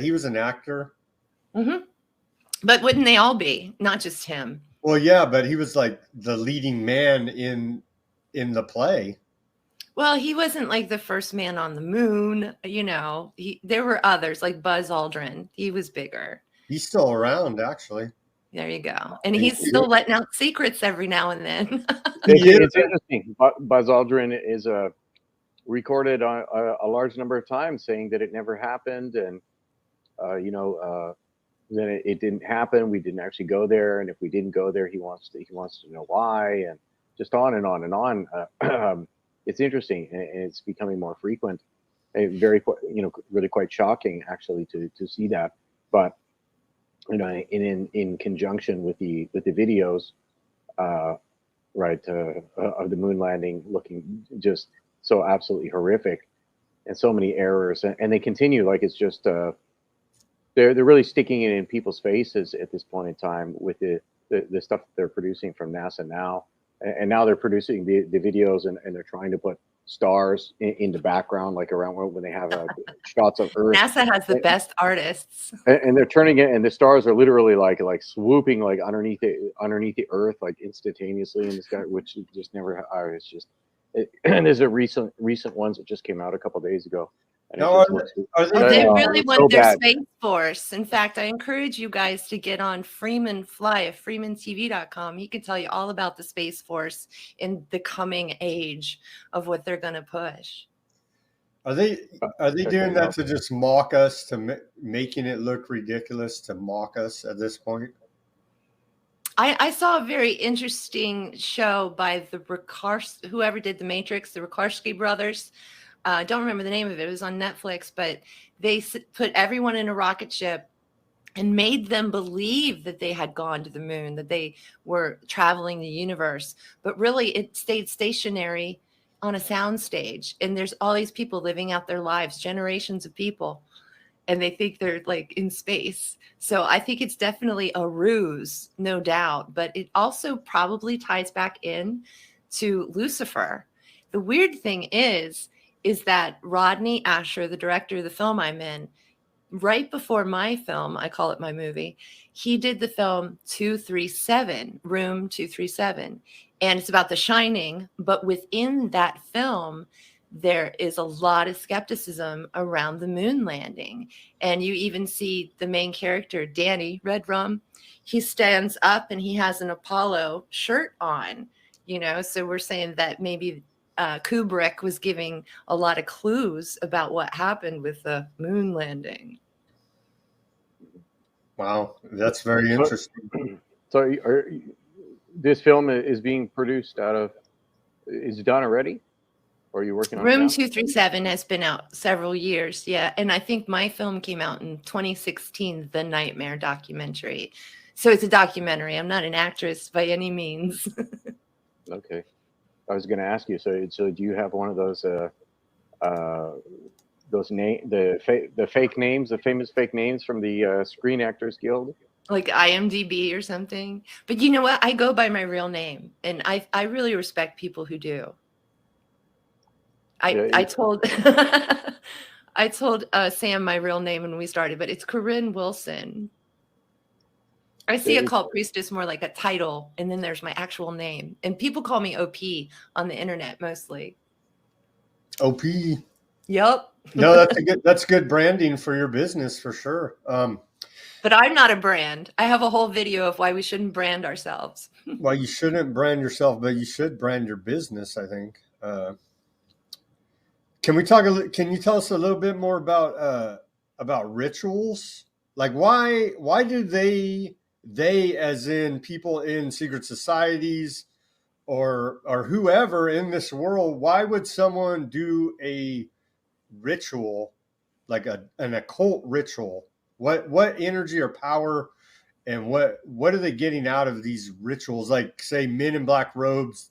he was an actor? Mm-hmm. But wouldn't they all be? Not just him. Well, yeah, but he was like the leading man in the play. Well, he wasn't like the first man on the moon. There were others like Buzz Aldrin. He was bigger. He's still around, actually. There you go. And he's still letting out secrets every now and then. It's interesting. Buzz Aldrin is recorded a large number of times saying that it never happened, and then it didn't happen. We didn't actually go there, and if we didn't go there, he wants to know why, and just on and on and on. It's interesting, and it's becoming more frequent. And very, really quite shocking actually to see that. But in conjunction with the videos, right, of the moon landing looking just so absolutely horrific, and so many errors, and they continue like it's just they're really sticking it in people's faces at this point in time with the stuff that they're producing from NASA now, and now they're producing the videos, and they're trying to put stars in the background, like around when they have shots of Earth. NASA has the best artists, and they're turning it, and the stars are literally like swooping like underneath the Earth, like instantaneously in the sky, which just never. It's just, and there's a recent ones that just came out a couple days ago. And No, they really want so their bad. Space Force. In fact, I encourage you guys to get on Freeman Fly, freemantv.com. He can tell you all about the Space Force in the coming age of what they're going to push. Are they doing that to just mock us, to making it look ridiculous, to mock us at this point? I saw a very interesting show by the whoever did The Matrix, the Wachowski brothers. I don't remember the name of it. It was on Netflix, but they put everyone in a rocket ship and made them believe that they had gone to the moon, that they were traveling the universe. But really, it stayed stationary on a soundstage. And there's all these people living out their lives, generations of people, and they think they're like in space. So I think it's definitely a ruse, no doubt. But it also probably ties back in to Lucifer. The weird thing is that Rodney Asher, the director of the film I'm in, right before my film, I call it my movie, he did the film 237, Room 237. And it's about The Shining. But within that film, there is a lot of skepticism around the moon landing. And you even see the main character, Danny Redrum, he stands up and he has an Apollo shirt on, so we're saying that maybe Kubrick was giving a lot of clues about what happened with the moon landing. Wow, that's very interesting. So this film is being produced is it done already? Or are you working on it now? Room 237 has been out several years, yeah. And I think my film came out in 2016, The Nightmare documentary. So it's a documentary. I'm not an actress by any means. Okay. I was going to ask you. So do you have one of those the fake names, the famous fake names from the Screen Actors Guild? Like IMDb or something. But you know what? I go by my real name, and I really respect people who do. I told I told Sam my real name when we started, but it's Corinne Wilson. I see Occult Priestess more like a title, and then there's my actual name. And people call me OP on the internet mostly. OP. Yep. No, that's good branding for your business for sure. But I'm not a brand. I have a whole video of why we shouldn't brand ourselves. Well, you shouldn't brand yourself, but you should brand your business, I think. Can you tell us a little bit more about rituals? Like why do they as in people in secret societies or whoever in this world, why would someone do a ritual, like an occult ritual? What energy or power and what are they getting out of these rituals? Like, say, men in black robes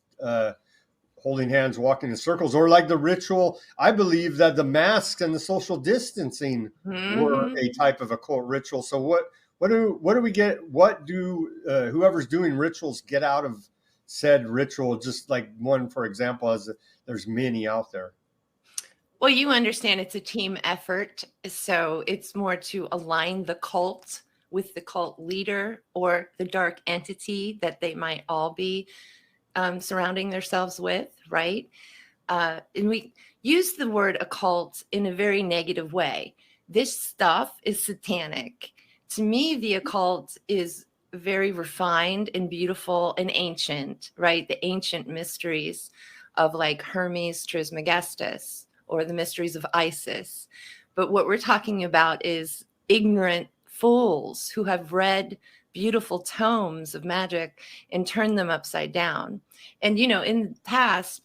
holding hands, walking in circles, or like the ritual. I believe that the masks and the social distancing were a type of occult ritual. So what do we get? What do whoever's doing rituals get out of said ritual? Just like one, for example, as there's many out there. Well, you understand it's a team effort. So it's more to align the cult with the cult leader or the dark entity that they might all be surrounding themselves with, right? And we use the word occult in a very negative way. This stuff is satanic. To me, the occult is very refined and beautiful and ancient, right? The ancient mysteries of like Hermes Trismegistus or the mysteries of Isis. But what we're talking about is ignorant fools who have read beautiful tomes of magic and turned them upside down. And, you know, in the past,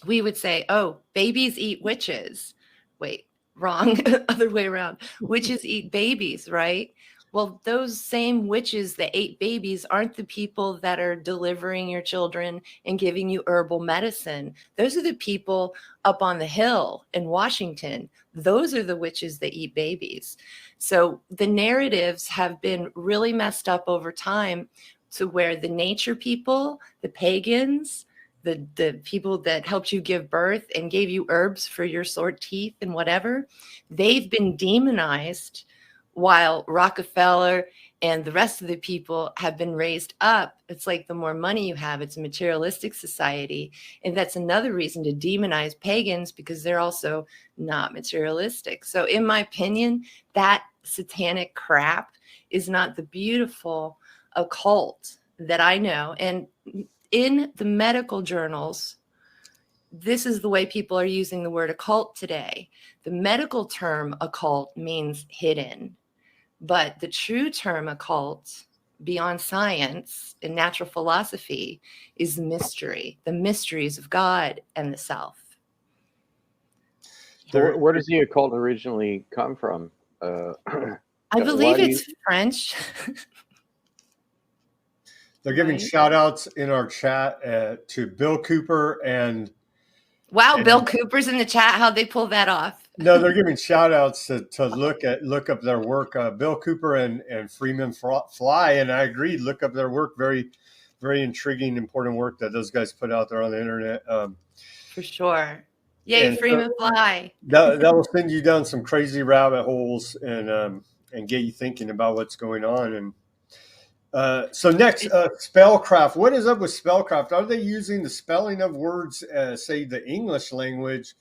we would say, oh, babies eat witches. Wait, wrong, other way around. Witches eat babies, right? Well, those same witches that ate babies aren't the people that are delivering your children and giving you herbal medicine. Those are the people up on the hill in Washington. Those are the witches that eat babies. So the narratives have been really messed up over time to where the nature people, the pagans, the people that helped you give birth and gave you herbs for your sore teeth and whatever, they've been demonized, while Rockefeller and the rest of the people have been raised up. It's like the more money you have, it's a materialistic society. And that's another reason to demonize pagans, because they're also not materialistic. So in my opinion, that satanic crap is not the beautiful occult that I know. And in the medical journals, this is the way people are using the word occult today. The medical term occult means hidden, but the true term occult, beyond science and natural philosophy, is mystery, the mysteries of God and the self. So where does the occult originally come from? I believe it's French. They're giving shout outs in our chat to Bill Cooper and Bill Cooper's in the chat. How'd they pull that off? No, they're giving shout outs to look up their work. Bill Cooper and Freeman Fly, and I agreed, look up their work. Very, very intriguing, important work that those guys put out there on the internet. For sure. Yay, Freeman Fly. That will send you down some crazy rabbit holes and get you thinking about what's going on. And so next, spellcraft. What is up with spellcraft? Are they using the spelling of words, say the English language,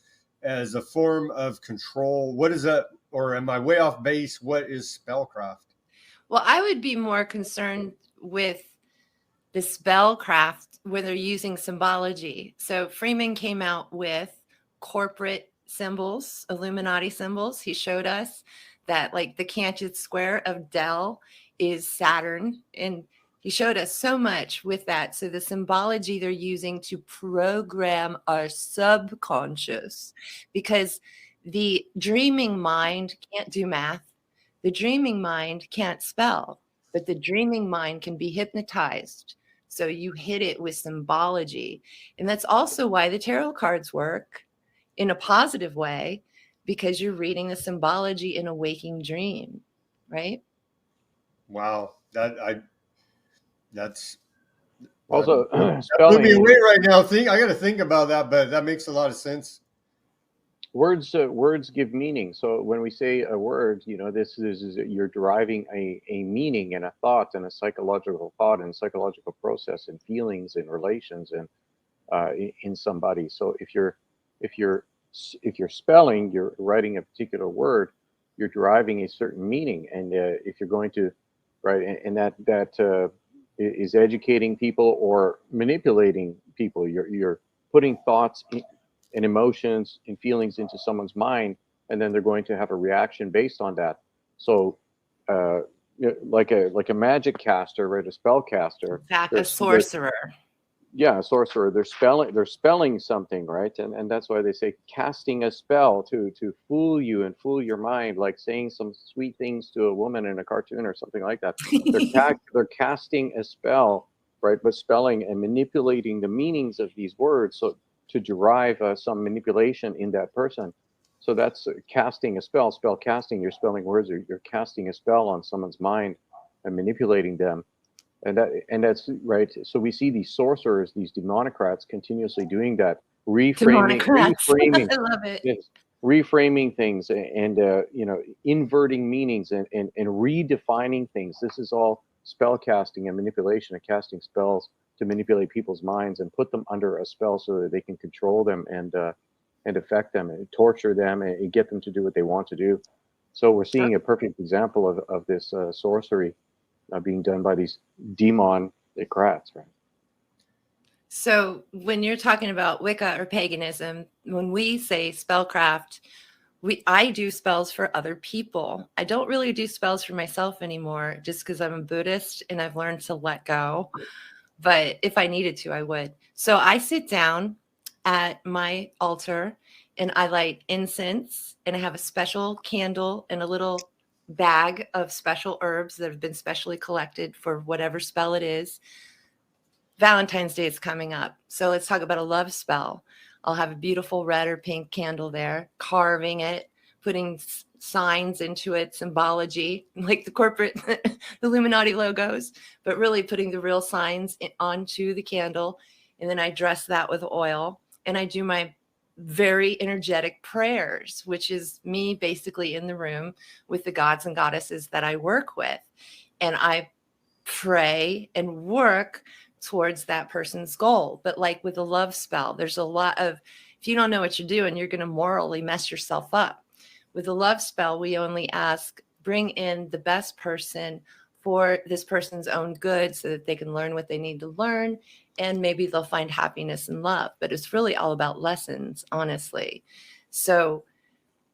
as a form of control? What is that? Or am I way off base? What is spellcraft? Well, I would be more concerned with the spellcraft where they're using symbology. So Freeman came out with corporate symbols, Illuminati symbols. He showed us that, like, the canted square of Dell is Saturn, and he showed us so much with that. So the symbology they're using to program our subconscious, because the dreaming mind can't do math. The dreaming mind can't spell, but the dreaming mind can be hypnotized. So you hit it with symbology. And that's also why the tarot cards work in a positive way, because you're reading the symbology in a waking dream, right? Wow. That's also spelling. spelling. Me away right now. I got to think about that, but that makes a lot of sense. Words give meaning. So when we say a word, this is you're deriving a meaning and a thought and a psychological thought and psychological process and feelings and relations and in somebody. So if you're spelling, you're writing a particular word, you're deriving a certain meaning. And if you're going to write, and that is educating people or manipulating people, you're putting thoughts and emotions and feelings into someone's mind, and then they're going to have a reaction based on that. So like a magic caster, right? A spell caster. A sorcerer. Yeah, a sorcerer. They're spelling something, right? And that's why they say casting a spell to fool you and fool your mind, like saying some sweet things to a woman in a cartoon or something like that. They're casting a spell, right? But spelling and manipulating the meanings of these words, so to derive some manipulation in that person. So that's casting a spell. Spell casting. You're spelling words. You're casting a spell on someone's mind and manipulating them. And that's right. So we see these sorcerers, these demonocrats, continuously doing that, reframing. I love it. Yes, reframing things and inverting meanings and redefining things. This is all spell casting and manipulation and casting spells to manipulate people's minds and put them under a spell so that they can control them and affect them and torture them and get them to do what they want to do. So we're seeing a perfect example of this sorcery being done by these demon-crats, right? So when you're talking about Wicca or paganism, when we say spellcraft, I do spells for other people. I don't really do spells for myself anymore just because I'm a Buddhist and I've learned to let go. But if I needed to, I would. So I sit down at my altar and I light incense, and I have a special candle and a little bag of special herbs that have been specially collected for whatever spell it is. Valentine's Day is coming up. So let's talk about a love spell. I'll have a beautiful red or pink candle there, carving it, putting signs into it, symbology, like the corporate the Illuminati logos, but really putting the real signs onto the candle. And then I dress that with oil, and I do my very energetic prayers, which is me basically in the room with the gods and goddesses that I work with. And I pray and work towards that person's goal. But like with a love spell, there's a lot of, if you don't know what you're doing, you're going to morally mess yourself up. With a love spell, we only ask, bring in the best person for this person's own good so that they can learn what they need to learn, and maybe they'll find happiness and love. But it's really all about lessons, honestly. So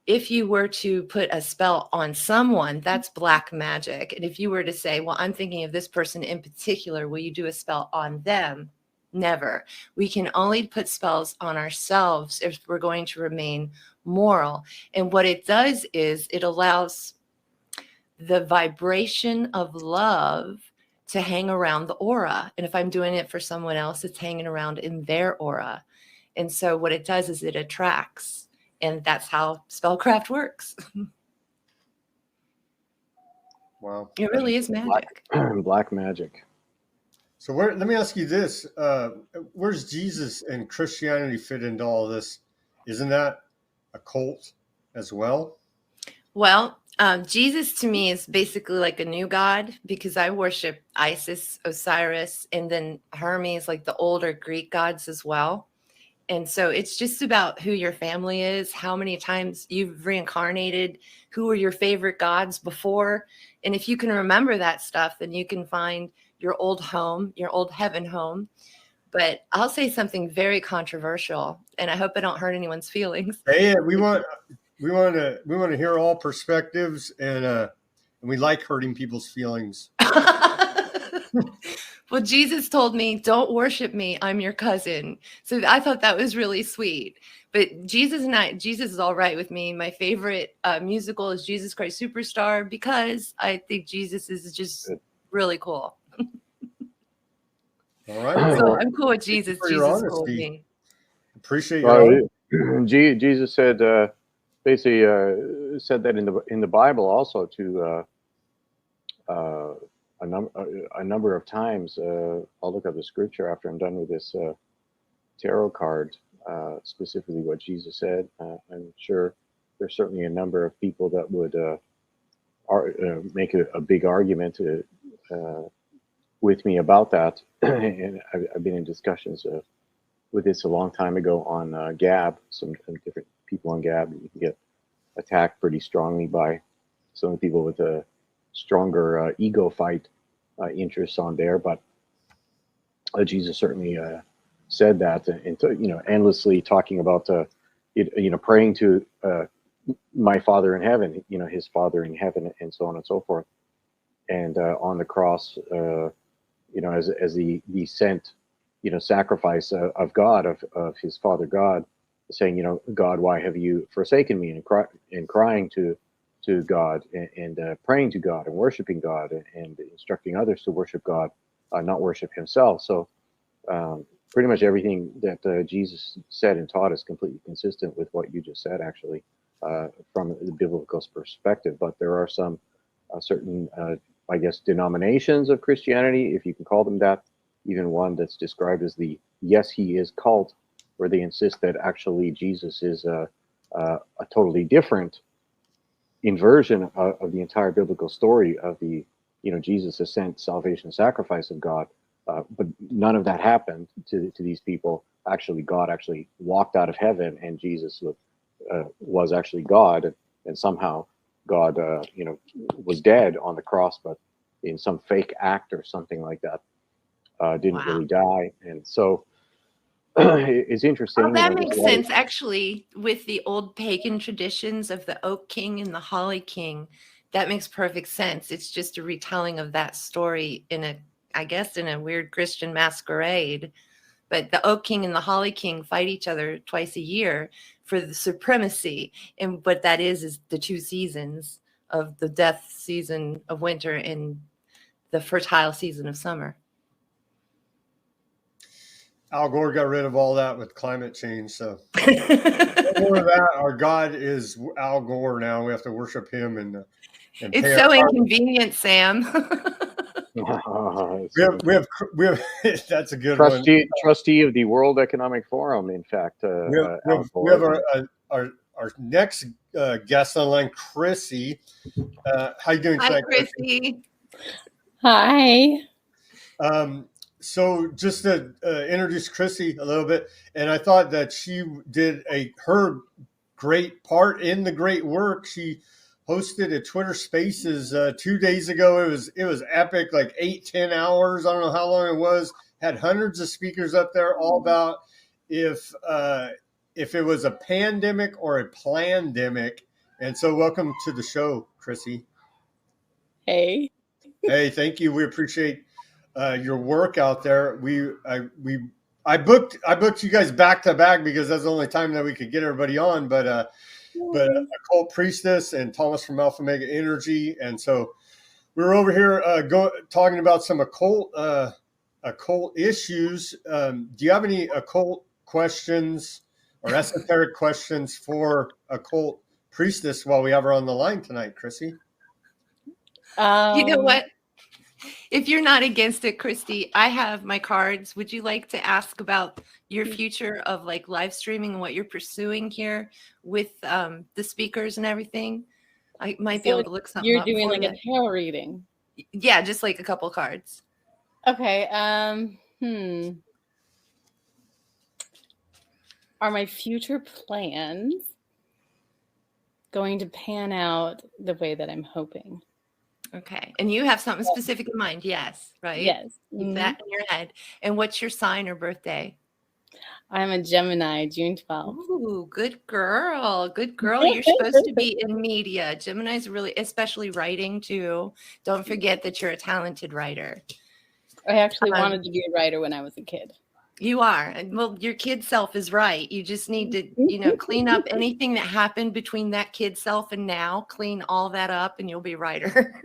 if you were to put a spell on someone, that's black magic. And if you were to say, well, I'm thinking of this person in particular, will you do a spell on them? Never. We can only put spells on ourselves if we're going to remain moral. And what it does is it allows the vibration of love to hang around the aura. And if I'm doing it for someone else, it's hanging around in their aura. And so what it does is it attracts. And that's how spellcraft works. Wow. It really is magic. Black magic. So let me ask you this. Where's Jesus and Christianity fit into all this? Isn't that a cult as well? Well, Jesus to me is basically like a new god, because I worship Isis, Osiris, and then Hermes, like the older Greek gods as well. And so it's just about who your family is, how many times you've reincarnated, who were your favorite gods before. And if you can remember that stuff, then you can find your old home, your old heaven home. But I'll say something very controversial, and I hope I don't hurt anyone's feelings. Hey, we want to hear all perspectives, and we like hurting people's feelings. Well, Jesus told me, don't worship me. I'm your cousin. So I thought that was really sweet. But Jesus is all right with me. My favorite musical is Jesus Christ Superstar, because I think Jesus is just really cool. All right. So I'm cool with Jesus. Jesus cool with me. Appreciate your Jesus said, basically said that in the Bible also to a number of times. I'll look up the scripture after I'm done with this tarot card, specifically what Jesus said. I'm sure there's certainly a number of people that would make a big argument with me about that. And I've been in discussions with this a long time ago on Gab, some different people on Gab. You can get attacked pretty strongly by some people with a stronger ego fight interests on there, but Jesus certainly said that, and endlessly talking about praying to my Father in heaven, his Father in heaven, and so on and so forth. And on the cross, as the sent sacrifice of God, of his Father God, saying, God, why have you forsaken me, and crying to God, and praying to God, and worshiping God, and instructing others to worship God, not worship himself. So pretty much everything that Jesus said and taught is completely consistent with what you just said, actually, from the biblical perspective. But there are some certain, I guess, denominations of Christianity, if you can call them that, even one that's described as the Yes, He Is cult, where they insist that actually Jesus is a totally different inversion of the entire biblical story of the Jesus ascent, salvation, sacrifice of God, but none of that happened to these people. Actually, God actually walked out of heaven, and Jesus was actually God, and somehow God was dead on the cross, but in some fake act or something like that, didn't really die. And so is interesting. Oh, You that know, there's makes a lot of- sense. Actually, with the old pagan traditions of the Oak King and the Holly King, that makes perfect sense. It's just a retelling of that story in a, I guess, in a weird Christian masquerade. But the Oak King and the Holly King fight each other twice a year for the supremacy. And what that is the two seasons of the death season of winter and the fertile season of summer. Al Gore got rid of all that with climate change. So no more of that. Our God is Al Gore now. We have to worship him and It's pay so our inconvenient, Sam. we have that's a good one. trustee of the World Economic Forum. In fact, We have our next guest online, Chrissy. How you doing Hi, tonight, Chrissy. Hi. So just to introduce Chrissy a little bit, and I thought that she did her great part in the great work. She hosted a Twitter Spaces 2 days ago. It was epic, like 8-10 hours. I don't know how long it was. Had hundreds of speakers up there, all about if it was a pandemic or a plandemic. And so, welcome to the show, Chrissy. Hey. Hey, thank you. We appreciate your work out there. I booked you guys back to back because that's the only time that we could get everybody on. But Occult Priestess and Thomas from Alpha Mega Energy, and so we were over here talking about some occult issues. Do you have any occult questions or esoteric questions for Occult Priestess while we have her on the line tonight, Chrissy? You know what? If you're not against it, Christy, I have my cards. Would you like to ask about your future of like live streaming and what you're pursuing here with the speakers and everything? I might be able to look something You're up. doing like you. a tarot reading. Yeah, just like a couple cards. Okay. Are my future plans going to pan out the way that I'm hoping? Okay. And you have something specific in mind. Yes. Right. Yes. Keep that in your head. And what's your sign or birthday? I'm a Gemini, June 12th. Ooh, good girl. Good girl. You're supposed to be in media. Gemini's really, especially writing too. Don't forget that you're a talented writer. I actually wanted to be a writer when I was a kid. You are. Well, your kid self is right. You just need to, clean up anything that happened between that kid self and now. Clean all that up and you'll be a writer.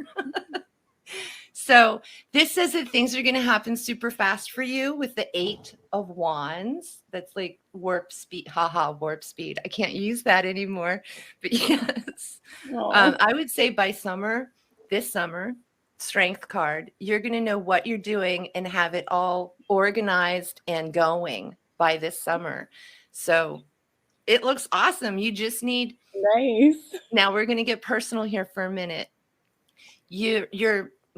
So this says that things are going to happen super fast for you with the 8 of Wands. That's like warp speed. Warp speed. I can't use that anymore. But yes, I would say by this summer, strength card, you're going to know what you're doing and have it all organized and going by this summer. So it looks awesome. You just need. Nice. Now we're going to get personal here for a minute.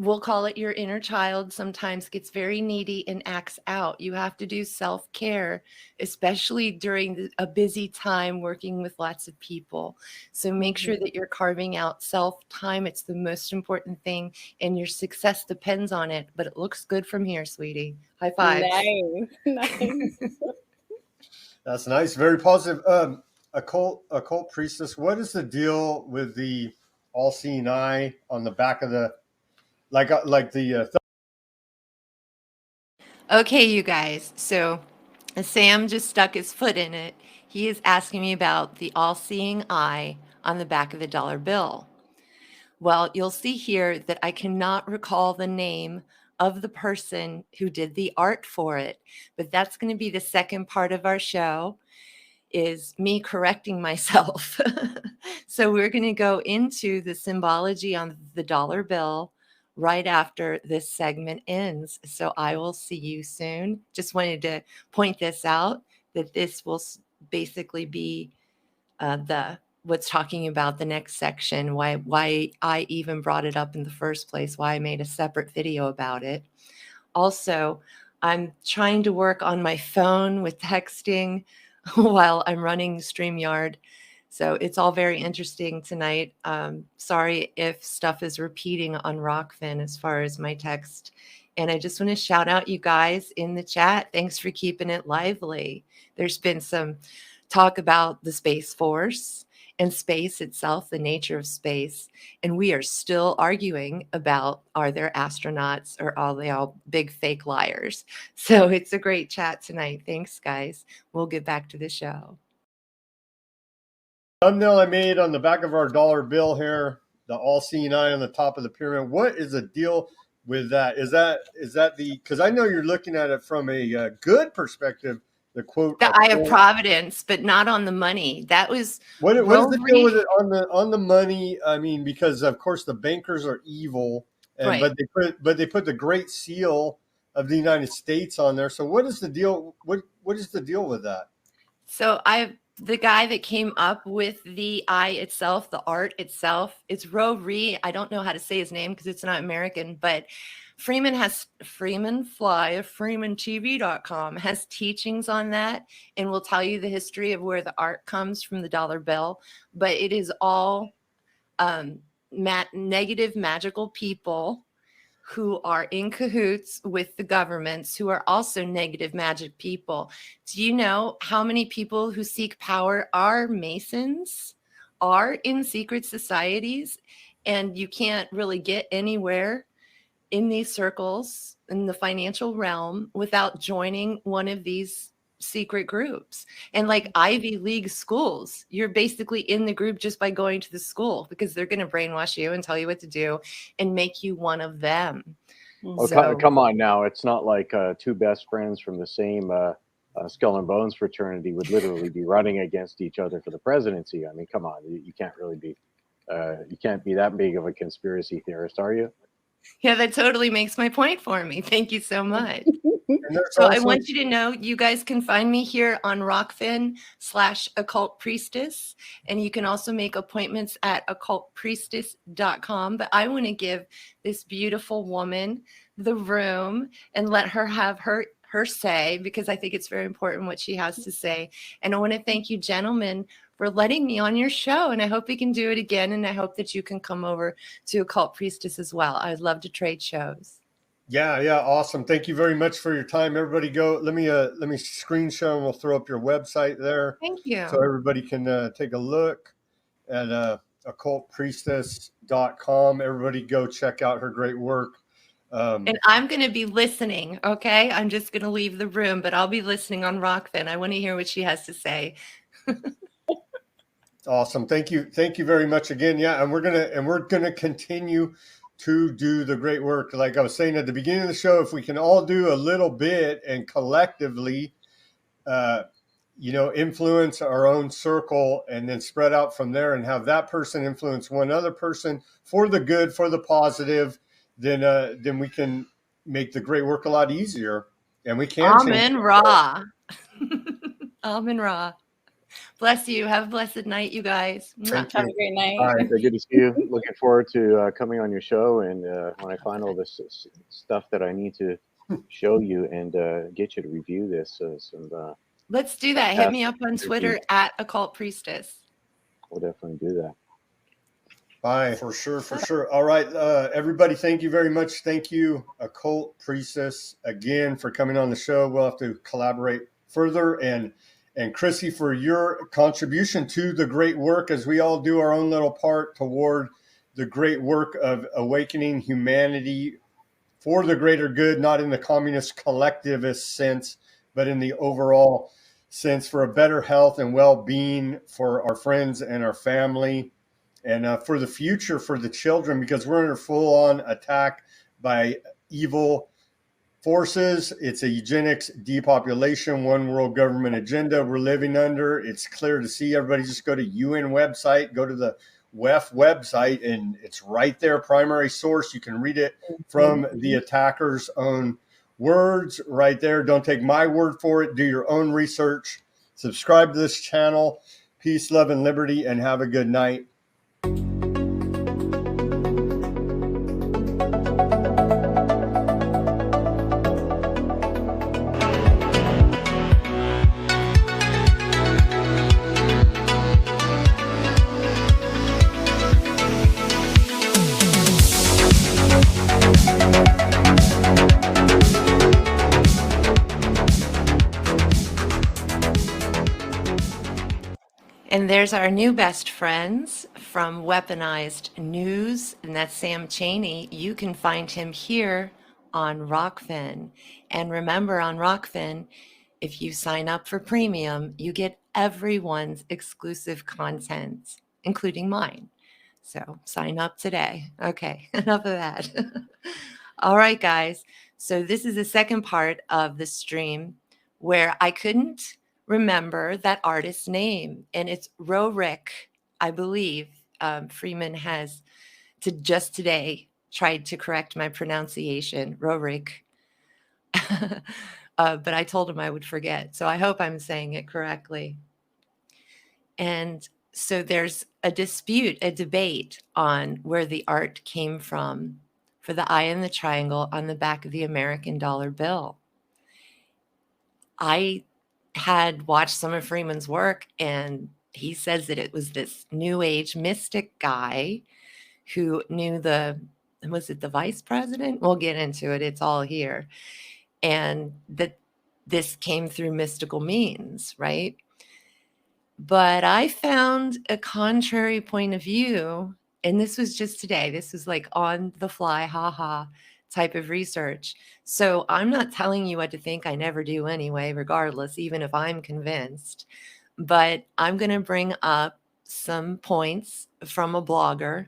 We'll call it your inner child, sometimes gets very needy and acts out. You have to do self-care, especially during a busy time working with lots of people. So make sure that you're carving out self-time. It's the most important thing, and your success depends on it. But it looks good from here, sweetie. High five. Nice. That's nice. Very positive. Occult Priestess, what is the deal with the all-seeing eye on the back of the Okay, you guys. So Sam just stuck his foot in it. He is asking me about the all-seeing eye on the back of the dollar bill. Well, you'll see here that I cannot recall the name of the person who did the art for it, but that's going to be the second part of our show, is me correcting myself. So we're going to go into the symbology on the dollar bill right after this segment ends. So I will see you soon. Just wanted to point this out, that this will basically be what's talking about the next section, why I even brought it up in the first place, why I made a separate video about it. Also, I'm trying to work on my phone with texting while I'm running StreamYard. So it's all very interesting tonight. Sorry if stuff is repeating on Rokfin as far as my text And I just want to shout out you guys in the chat. Thanks for keeping it lively. There's been some talk about the Space Force and space itself, the nature of space. And we are still arguing about, are there astronauts or are they all big fake liars? So it's a great chat tonight. Thanks, guys. We'll get back to the show. Thumbnail I made on the back of our dollar bill here, the all-seeing eye on the top of the pyramid. What is the deal with that? Is that the, because I know you're looking at it from a good perspective, the quote. The eye of providence, but not on the money. That was what is the deal with it on the money? I mean, because of course the bankers are evil, and right. but they put the Great Seal of the United States on there. So what is the deal? What is the deal with that? So the guy that came up with the eye itself, the art itself, it's Roerich. I don't know how to say his name because it's not American, but Freeman Fly of FreemanTV.com has teachings on that and will tell you the history of where the art comes from the dollar bill. But it is all negative magical people who are in cahoots with the governments, who are also negative magic people. Do you know how many people who seek power are Masons, are in secret societies, and you can't really get anywhere in these circles in the financial realm without joining one of these secret groups? And like Ivy League schools, you're basically in the group just by going to the school, because they're going to brainwash you and tell you what to do and make you one of them. Oh, so, come on now. It's not like two best friends from the same Skull and Bones fraternity would literally be running against each other for the presidency. I mean, come on. You can't really be, you can't be that big of a conspiracy theorist, are you? Yeah, that totally makes my point for me. Thank you so much. So I want you to know, you guys can find me here on Rokfin/Occult Priestess, and you can also make appointments at occultpriestess.com. But I want to give this beautiful woman the room and let her have her say, because I think it's very important what she has to say. And I want to thank you, gentlemen, for letting me on your show. And I hope we can do it again. And I hope that you can come over to Occult Priestess as well. I would love to trade shows. Yeah, awesome. Thank you very much for your time. Everybody go, let me screen share and we'll throw up your website there. Thank you. So everybody can take a look at occultpriestess.com. Everybody go check out her great work. And I'm going to be listening, okay? I'm just going to leave the room, but I'll be listening on Rokfin. I want to hear what she has to say. Awesome. Thank you very much again. Yeah, and we're gonna continue to do the great work. Like I was saying at the beginning of the show, if we can all do a little bit and collectively, influence our own circle and then spread out from there and have that person influence one other person for the good, for the positive, then we can make the great work a lot easier. And we can. Amen Ra. Amen Ra. Bless you. Have a blessed night, you guys. Have a great night. All right, good to see you. Looking forward to coming on your show, and when I find all this stuff that I need to show you and get you to review this. Let's do that. Hit me up on Twitter at Occult Priestess. We'll definitely do that. Bye, for sure. All right, everybody, thank you very much. Thank you, Occult Priestess, again for coming on the show. We'll have to collaborate further, and Chrissy, for your contribution to the great work, as we all do our own little part toward the great work of awakening humanity for the greater good, not in the communist collectivist sense, but in the overall sense for a better health and well-being for our friends and our family, and for the future for the children, because we're under full-on attack by evil forces. It's a eugenics, depopulation, one world government agenda we're living under. It's clear to see. Everybody just go to UN website, go to the WEF website, and it's right there, primary source. You can read it from the attacker's own words right there. Don't take my word for it. Do your own research. Subscribe to this channel. Peace, love, and liberty, and have a good night. And there's our new best friends from Weaponized News, and that's Sam Chaney. You can find him here on Rokfin. And remember, on Rokfin, if you sign up for premium, you get everyone's exclusive content, including mine. So sign up today. Okay, enough of that. All right, guys. So this is the second part of the stream where I couldn't remember that artist's name, and it's Roerich, I believe. Freeman has just today tried to correct my pronunciation, Roerich. But I told him I would forget, so I hope I'm saying it correctly. And so there's a dispute, a debate on where the art came from for the eye in the triangle on the back of the American dollar bill. I had watched some of Freeman's work, and he says that it was this New Age mystic guy who knew was it the vice president? We'll get into it. It's all here. And that this came through mystical means, right? But I found a contrary point of view, and this was just today. This was like on the fly, haha type of research. So I'm not telling you what to think. I never do anyway, regardless, even if I'm convinced. But I'm going to bring up some points from a blogger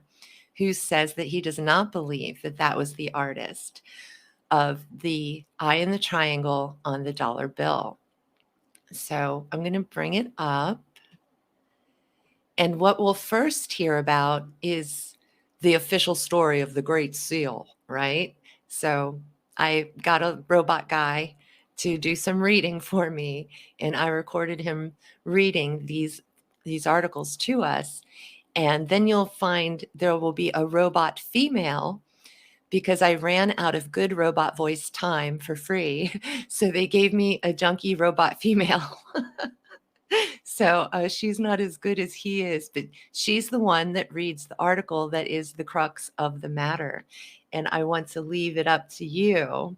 who says that he does not believe that that was the artist of the eye in the triangle on the dollar bill. So I'm going to bring it up. And what we'll first hear about is the official story of the Great Seal, right? So I got a robot guy to do some reading for me, and I recorded him reading these articles to us. And then you'll find there will be a robot female, because I ran out of good robot voice time for free. So they gave me a junkie robot female. So she's not as good as he is, but she's the one that reads the article that is the crux of the matter. And I want to leave it up to you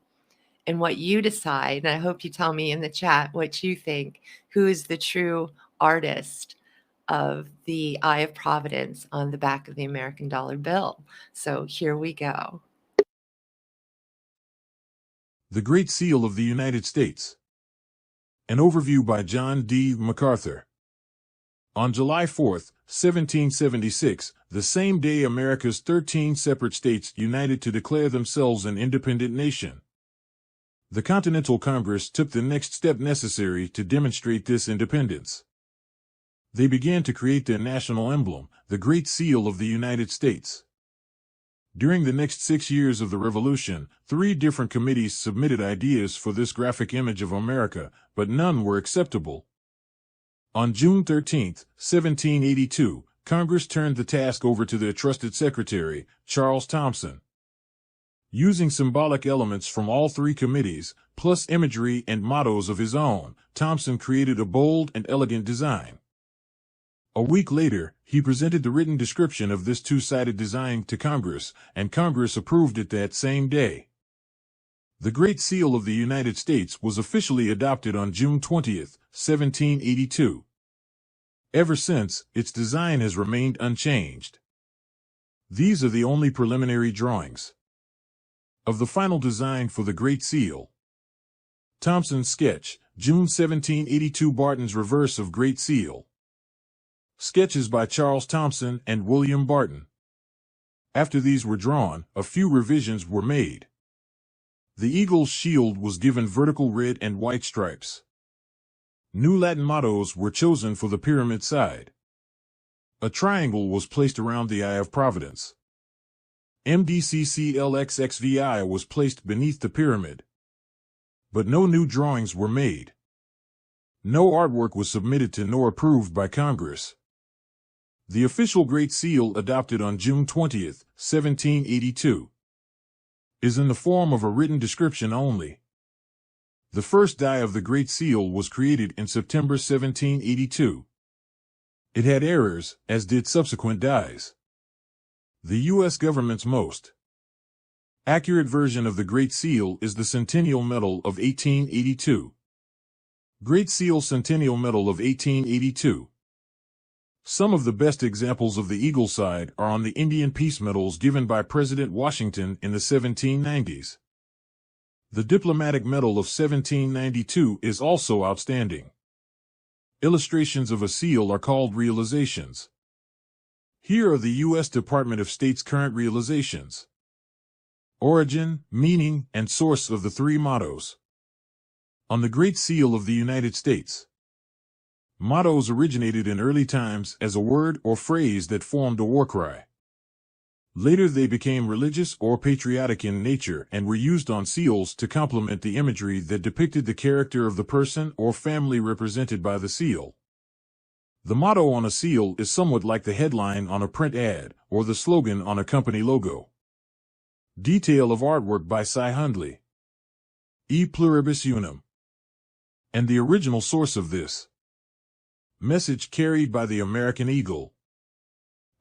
and what you decide. And I hope you tell me in the chat what you think. Who is the true artist of the Eye of Providence on the back of the American dollar bill? So here we go. The Great Seal of the United States. An overview by John D. MacArthur. On July 4, 1776, the same day America's 13 separate states united to declare themselves an independent nation. The Continental Congress took the next step necessary to demonstrate this independence. They began to create their national emblem, the Great Seal of the United States. During the next 6 years of the Revolution, 3 different committees submitted ideas for this graphic image of America, but none were acceptable. On June 13, 1782, Congress turned the task over to their trusted secretary, Charles Thomson. Using symbolic elements from all 3 committees, plus imagery and mottos of his own, Thomson created a bold and elegant design. A week later, he presented the written description of this 2-sided design to Congress, and Congress approved it that same day. The Great Seal of the United States was officially adopted on June 20, 1782. Ever since, its design has remained unchanged. These are the only preliminary drawings of the final design for the Great Seal. Thomson's sketch, June 1782. Barton's reverse of Great Seal. Sketches by Charles Thomson and William Barton. After these were drawn, a few revisions were made. The eagle's shield was given vertical red and white stripes. New Latin mottos were chosen for the pyramid side. A triangle was placed around the Eye of Providence. MDCCLXXVI was placed beneath the pyramid. But no new drawings were made. No artwork was submitted to nor approved by Congress. The official Great Seal, adopted on June 20, 1782, is in the form of a written description only. The first die of the Great Seal was created in September 1782. It had errors, as did subsequent dies. The U.S. government's most accurate version of the Great Seal is the Centennial Medal of 1882. Great Seal Centennial Medal of 1882. Some of the best examples of the eagle side are on the Indian peace medals given by President Washington in the 1790s. The Diplomatic Medal of 1792 is also outstanding. Illustrations of a seal are called realizations. Here are the U.S. Department of State's current realizations. Origin, meaning, and source of the three mottos. On the Great Seal of the United States. Mottos originated in early times as a word or phrase that formed a war cry. Later they became religious or patriotic in nature and were used on seals to complement the imagery that depicted the character of the person or family represented by the seal. The motto on a seal is somewhat like the headline on a print ad or the slogan on a company logo. Detail of artwork by Cy Hundley. E pluribus unum. And the original source of this message carried by the American eagle.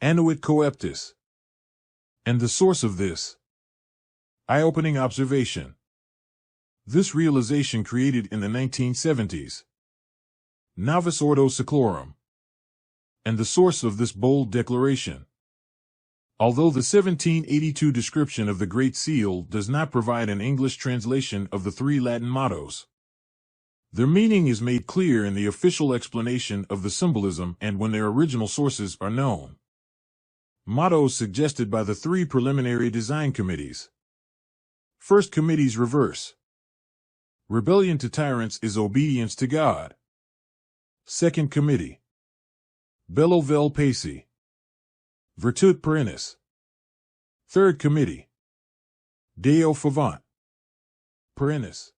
Annuit coeptis. And the source of this eye-opening observation. This realization created in the 1970s. Novus Ordo Seclorum. And the source of this bold declaration. Although the 1782 description of the Great Seal does not provide an English translation of the three Latin mottos, their meaning is made clear in the official explanation of the symbolism and when their original sources are known. Mottos suggested by the three preliminary design committees. First committee's reverse. Rebellion to tyrants is obedience to God. Second committee. Bello vel pace. Virtute perennis. Third committee. Deo favant. Perennis.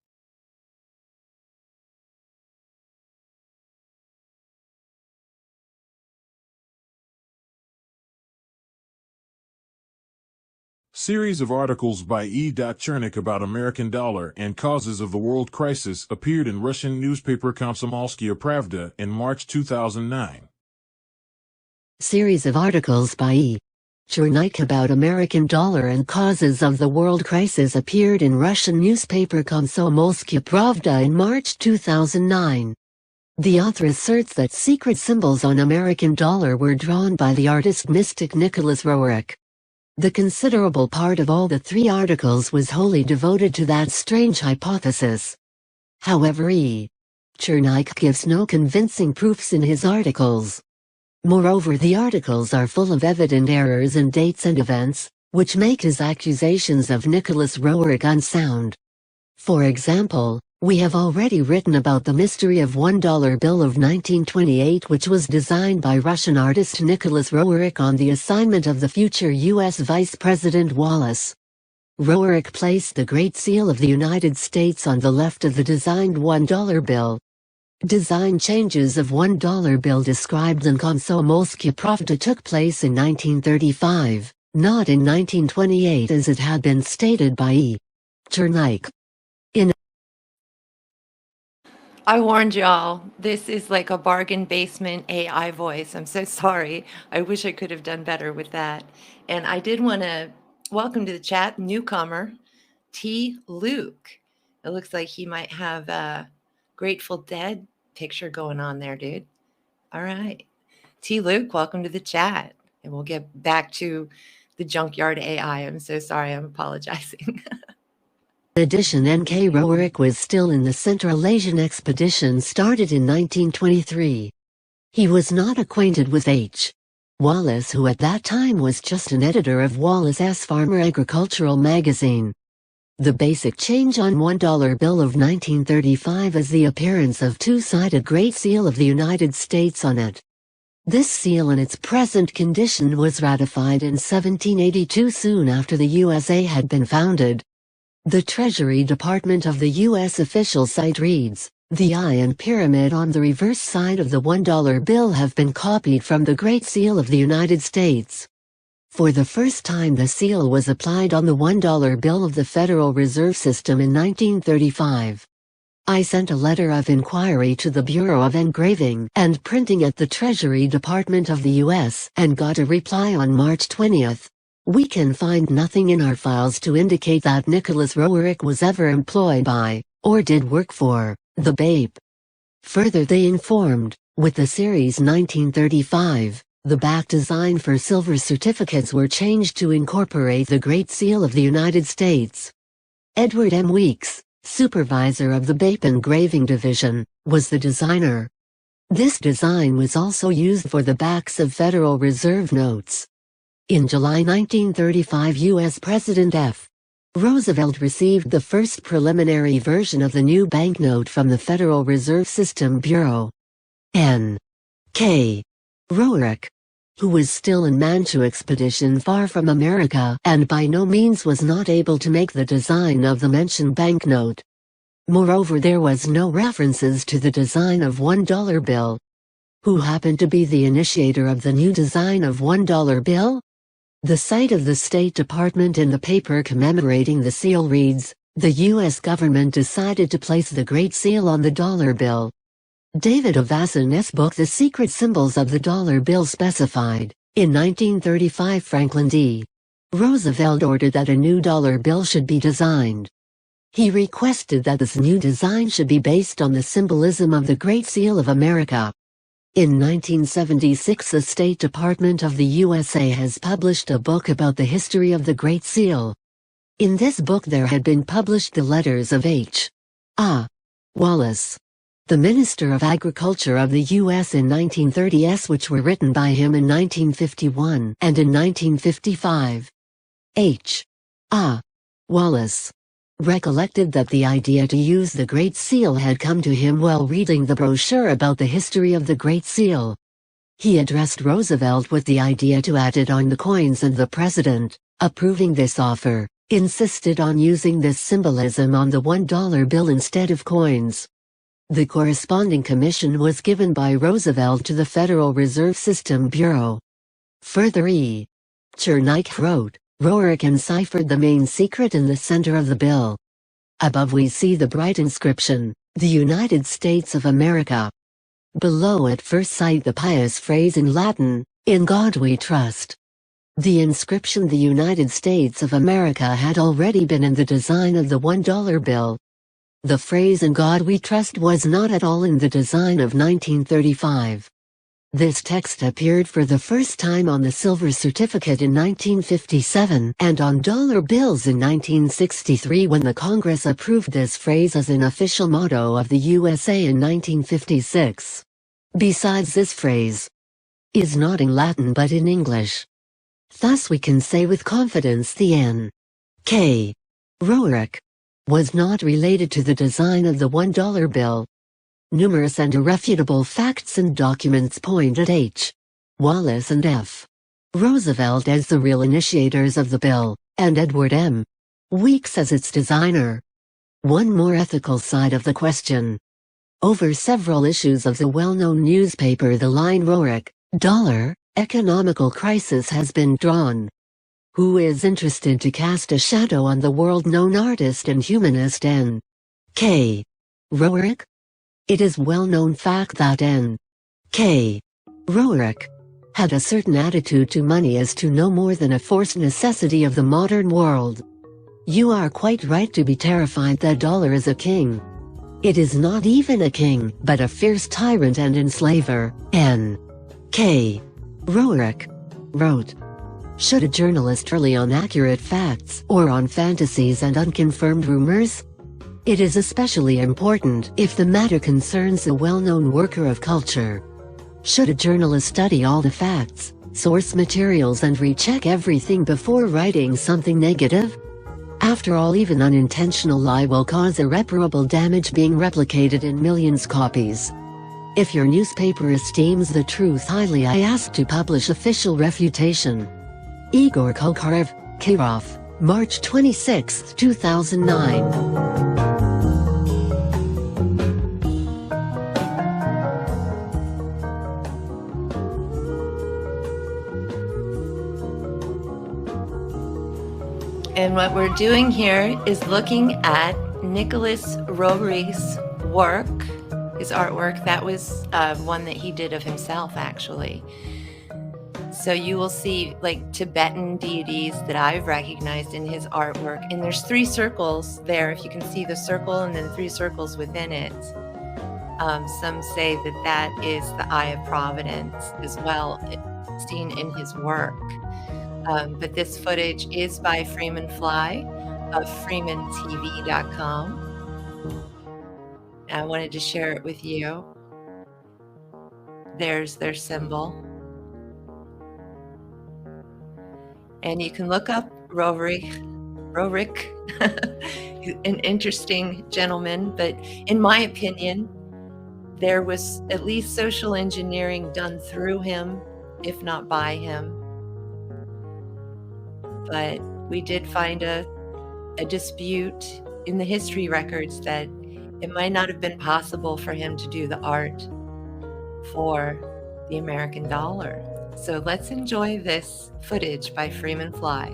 Series of articles by E. Chernik about American dollar and causes of the world crisis appeared in Russian newspaper Komsomolskaya Pravda in March 2009. Series of articles by E. Chernik about American dollar and causes of the world crisis appeared in Russian newspaper Komsomolskaya Pravda in March 2009. The author asserts that secret symbols on American dollar were drawn by the artist mystic Nicholas Roerich. The considerable part of all the three articles was wholly devoted to that strange hypothesis. However, E. Chernik gives no convincing proofs in his articles. Moreover, the articles are full of evident errors in dates and events, which make his accusations of Nicholas Roerich unsound. For example, we have already written about the mystery of $1 bill of 1928, which was designed by Russian artist Nicholas Roerich on the assignment of the future U.S. Vice President Wallace. Roerich placed the Great Seal of the United States on the left of the designed $1 bill. Design changes of $1 bill described in Komsomolskaya Pravda took place in 1935, not in 1928 as it had been stated by E. Chernik. I warned y'all, this is like a bargain basement AI voice. I'm so sorry. I wish I could have done better with that. And I did want to welcome to the chat, newcomer, T. Luke. It looks like he might have a Grateful Dead picture going on there, dude. All right. T. Luke, welcome to the chat. And we'll get back to the junkyard AI. I'm so sorry. I'm apologizing. In addition, N.K. Roerich was still in the Central Asian expedition started in 1923. He was not acquainted with H. Wallace, who at that time was just an editor of Wallace's Farmer Agricultural magazine. The basic change on $1 bill of 1935 is the appearance of two-sided Great Seal of the United States on it. This seal in its present condition was ratified in 1782, soon after the USA had been founded. The Treasury Department of the U.S. official site reads, "The eye and pyramid on the reverse side of the $1 bill have been copied from the Great Seal of the United States." For the first time, the seal was applied on the $1 bill of the Federal Reserve System in 1935. I sent a letter of inquiry to the Bureau of Engraving and Printing at the Treasury Department of the U.S. and got a reply on March 20th. We can find nothing in our files to indicate that Nicholas Roerich was ever employed by, or did work for, the BAPE. Further, they informed, With the series 1935, the back design for silver certificates were changed to incorporate the Great Seal of the United States. Edward M. Weeks, supervisor of the Bape Engraving Division, was the designer. This design was also used for the backs of Federal Reserve notes. In July 1935, U.S. President F. Roosevelt received the first preliminary version of the new banknote from the Federal Reserve System Bureau. N.K. Roerich, who was still in Manchu expedition far from America and by no means was not able to make the design of the mentioned banknote. Moreover, there was no references to the design of $1 bill. Who happened to be the initiator of the new design of $1 bill? The site of the State Department in the paper commemorating the seal reads, "The U.S. government decided to place the Great Seal on the dollar bill." David Avassan's book The Secret Symbols of the Dollar Bill specified, in 1935 Franklin D. Roosevelt ordered that a new dollar bill should be designed. He requested that this new design should be based on the symbolism of the Great Seal of America. In 1976, the State Department of the USA has published a book about the history of the Great Seal. In this book there had been published the letters of H. A. Wallace, the Minister of Agriculture of the U.S. in 1930s, which were written by him in 1951 and in 1955. H. A. Wallace recollected that the idea to use the Great Seal had come to him while reading the brochure about the history of the Great Seal. He addressed Roosevelt with the idea to add it on the coins, and the President, approving this offer, insisted on using this symbolism on the $1 bill instead of coins. The corresponding commission was given by Roosevelt to the Federal Reserve System Bureau. Further, E. Chernyk wrote, Roerich enciphered the main secret in the center of the bill. Above we see the bright inscription, "The United States of America." Below at first sight the pious phrase in Latin, "In God we trust." The inscription "The United States of America" had already been in the design of the $1 bill. The phrase "In God we trust" was not at all in the design of 1935. This text appeared for the first time on the silver certificate in 1957 and on dollar bills in 1963 when the Congress approved this phrase as an official motto of the USA in 1956. Besides, this phrase is not in Latin but in English. Thus we can say with confidence the N.K. Roerich was not related to the design of the $1 bill. Numerous and irrefutable facts and documents point at H. Wallace and F. Roosevelt as the real initiators of the bill, and Edward M. Weeks as its designer. One more ethical side of the question. Over several issues of the well-known newspaper the line Roerich, dollar, economical crisis has been drawn. Who is interested to cast a shadow on the world-known artist and humanist N.K. Roerich? It is well-known fact that N.K. Roerich had a certain attitude to money as to no more than a forced necessity of the modern world. You are quite right to be terrified that dollar is a king. It is not even a king, but a fierce tyrant and enslaver, N.K. Roerich wrote. Should a journalist rely on accurate facts or on fantasies and unconfirmed rumors? It is especially important if the matter concerns a well-known worker of culture. Should a journalist study all the facts, source materials and recheck everything before writing something negative? After all, even unintentional lie will cause irreparable damage being replicated in millions copies. If your newspaper esteems the truth highly, I ask to publish official refutation. Igor Kokarev, Kirov, March 26, 2009. And what we're doing here is looking at Nicholas Roerich's work, his artwork. That was one that he did of himself, actually. So you will see like Tibetan deities that I've recognized in his artwork. And there's 3 circles there, if you can see the circle and then 3 circles within it. Some say that that is the eye of providence as well, seen in his work. But this footage is by Freeman Fly of freemantv.com. And I wanted to share it with you. There's their symbol. And you can look up Roerich, an interesting gentleman, but in my opinion, there was at least social engineering done through him, if not by him. But we did find a dispute in the history records that it might not have been possible for him to do the art for the American dollar. So let's enjoy this footage by Freeman Fly.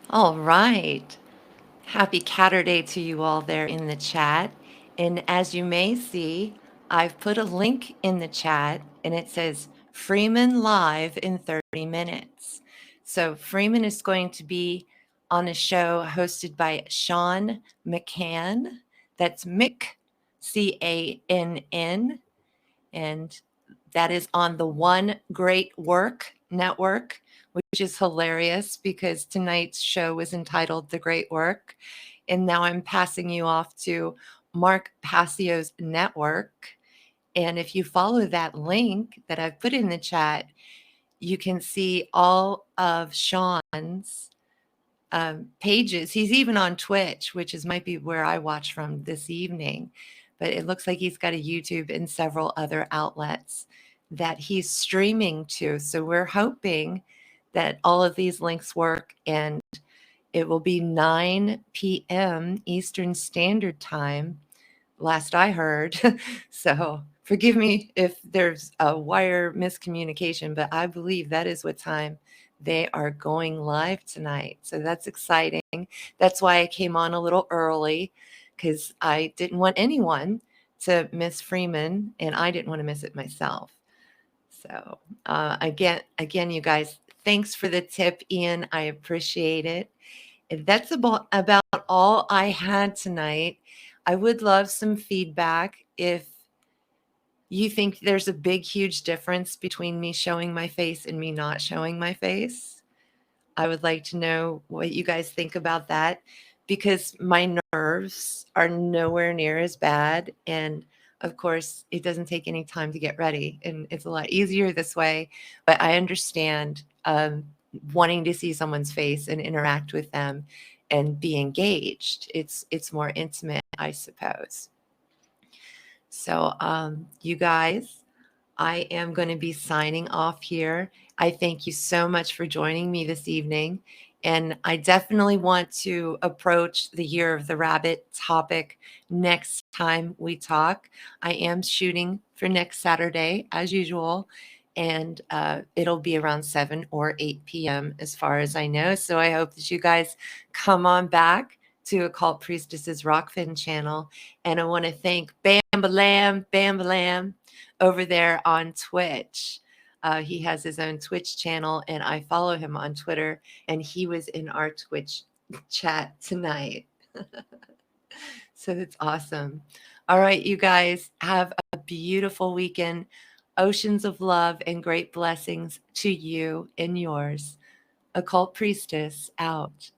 All right. Happy Catterday to you all there in the chat. And as you may see, I've put a link in the chat and it says Freeman Live in 30 minutes. So Freeman is going to be on a show hosted by Sean McCann. That's Mick, Cann. And that is on the One Great Work Network, which is hilarious because tonight's show was entitled The Great Work. And now I'm passing you off to Mark Passio's network. And if you follow that link that I've put in the chat, you can see all of Sean's pages. He's even on Twitch, which might be where I watch from this evening. But it looks like he's got a YouTube and several other outlets that he's streaming to. So we're hoping that all of these links work, and it will be 9 p.m. Eastern Standard Time, last I heard. So forgive me if there's a wire miscommunication, but I believe that is what time they are going live tonight. So that's exciting. That's why I came on a little early, because I didn't want anyone to miss Freeman, and I didn't want to miss it myself. So again, you guys, thanks for the tip, Ian. I appreciate it. If that's about all I had tonight. I would love some feedback if you think there's a big, huge difference between me showing my face and me not showing my face. I would like to know what you guys think about that, because my nerves are nowhere near as bad. And of course, it doesn't take any time to get ready, and it's a lot easier this way. But I understand wanting to see someone's face and interact with them and be engaged. It's more intimate, I suppose. So, you guys, I am going to be signing off here. I thank you so much for joining me this evening. And I definitely want to approach the Year of the Rabbit topic next time we talk. I am shooting for next Saturday, as usual, and it'll be around 7 or 8 p.m. as far as I know. So I hope that you guys come on back to Occult Priestess's Rokfin channel. And I want to thank Bam over there on Twitch. He has his own Twitch channel, and I follow him on Twitter, and he was in our Twitch chat tonight. So that's awesome. All right, you guys, have a beautiful weekend. Oceans of love and great blessings to you and yours. Occult Priestess out.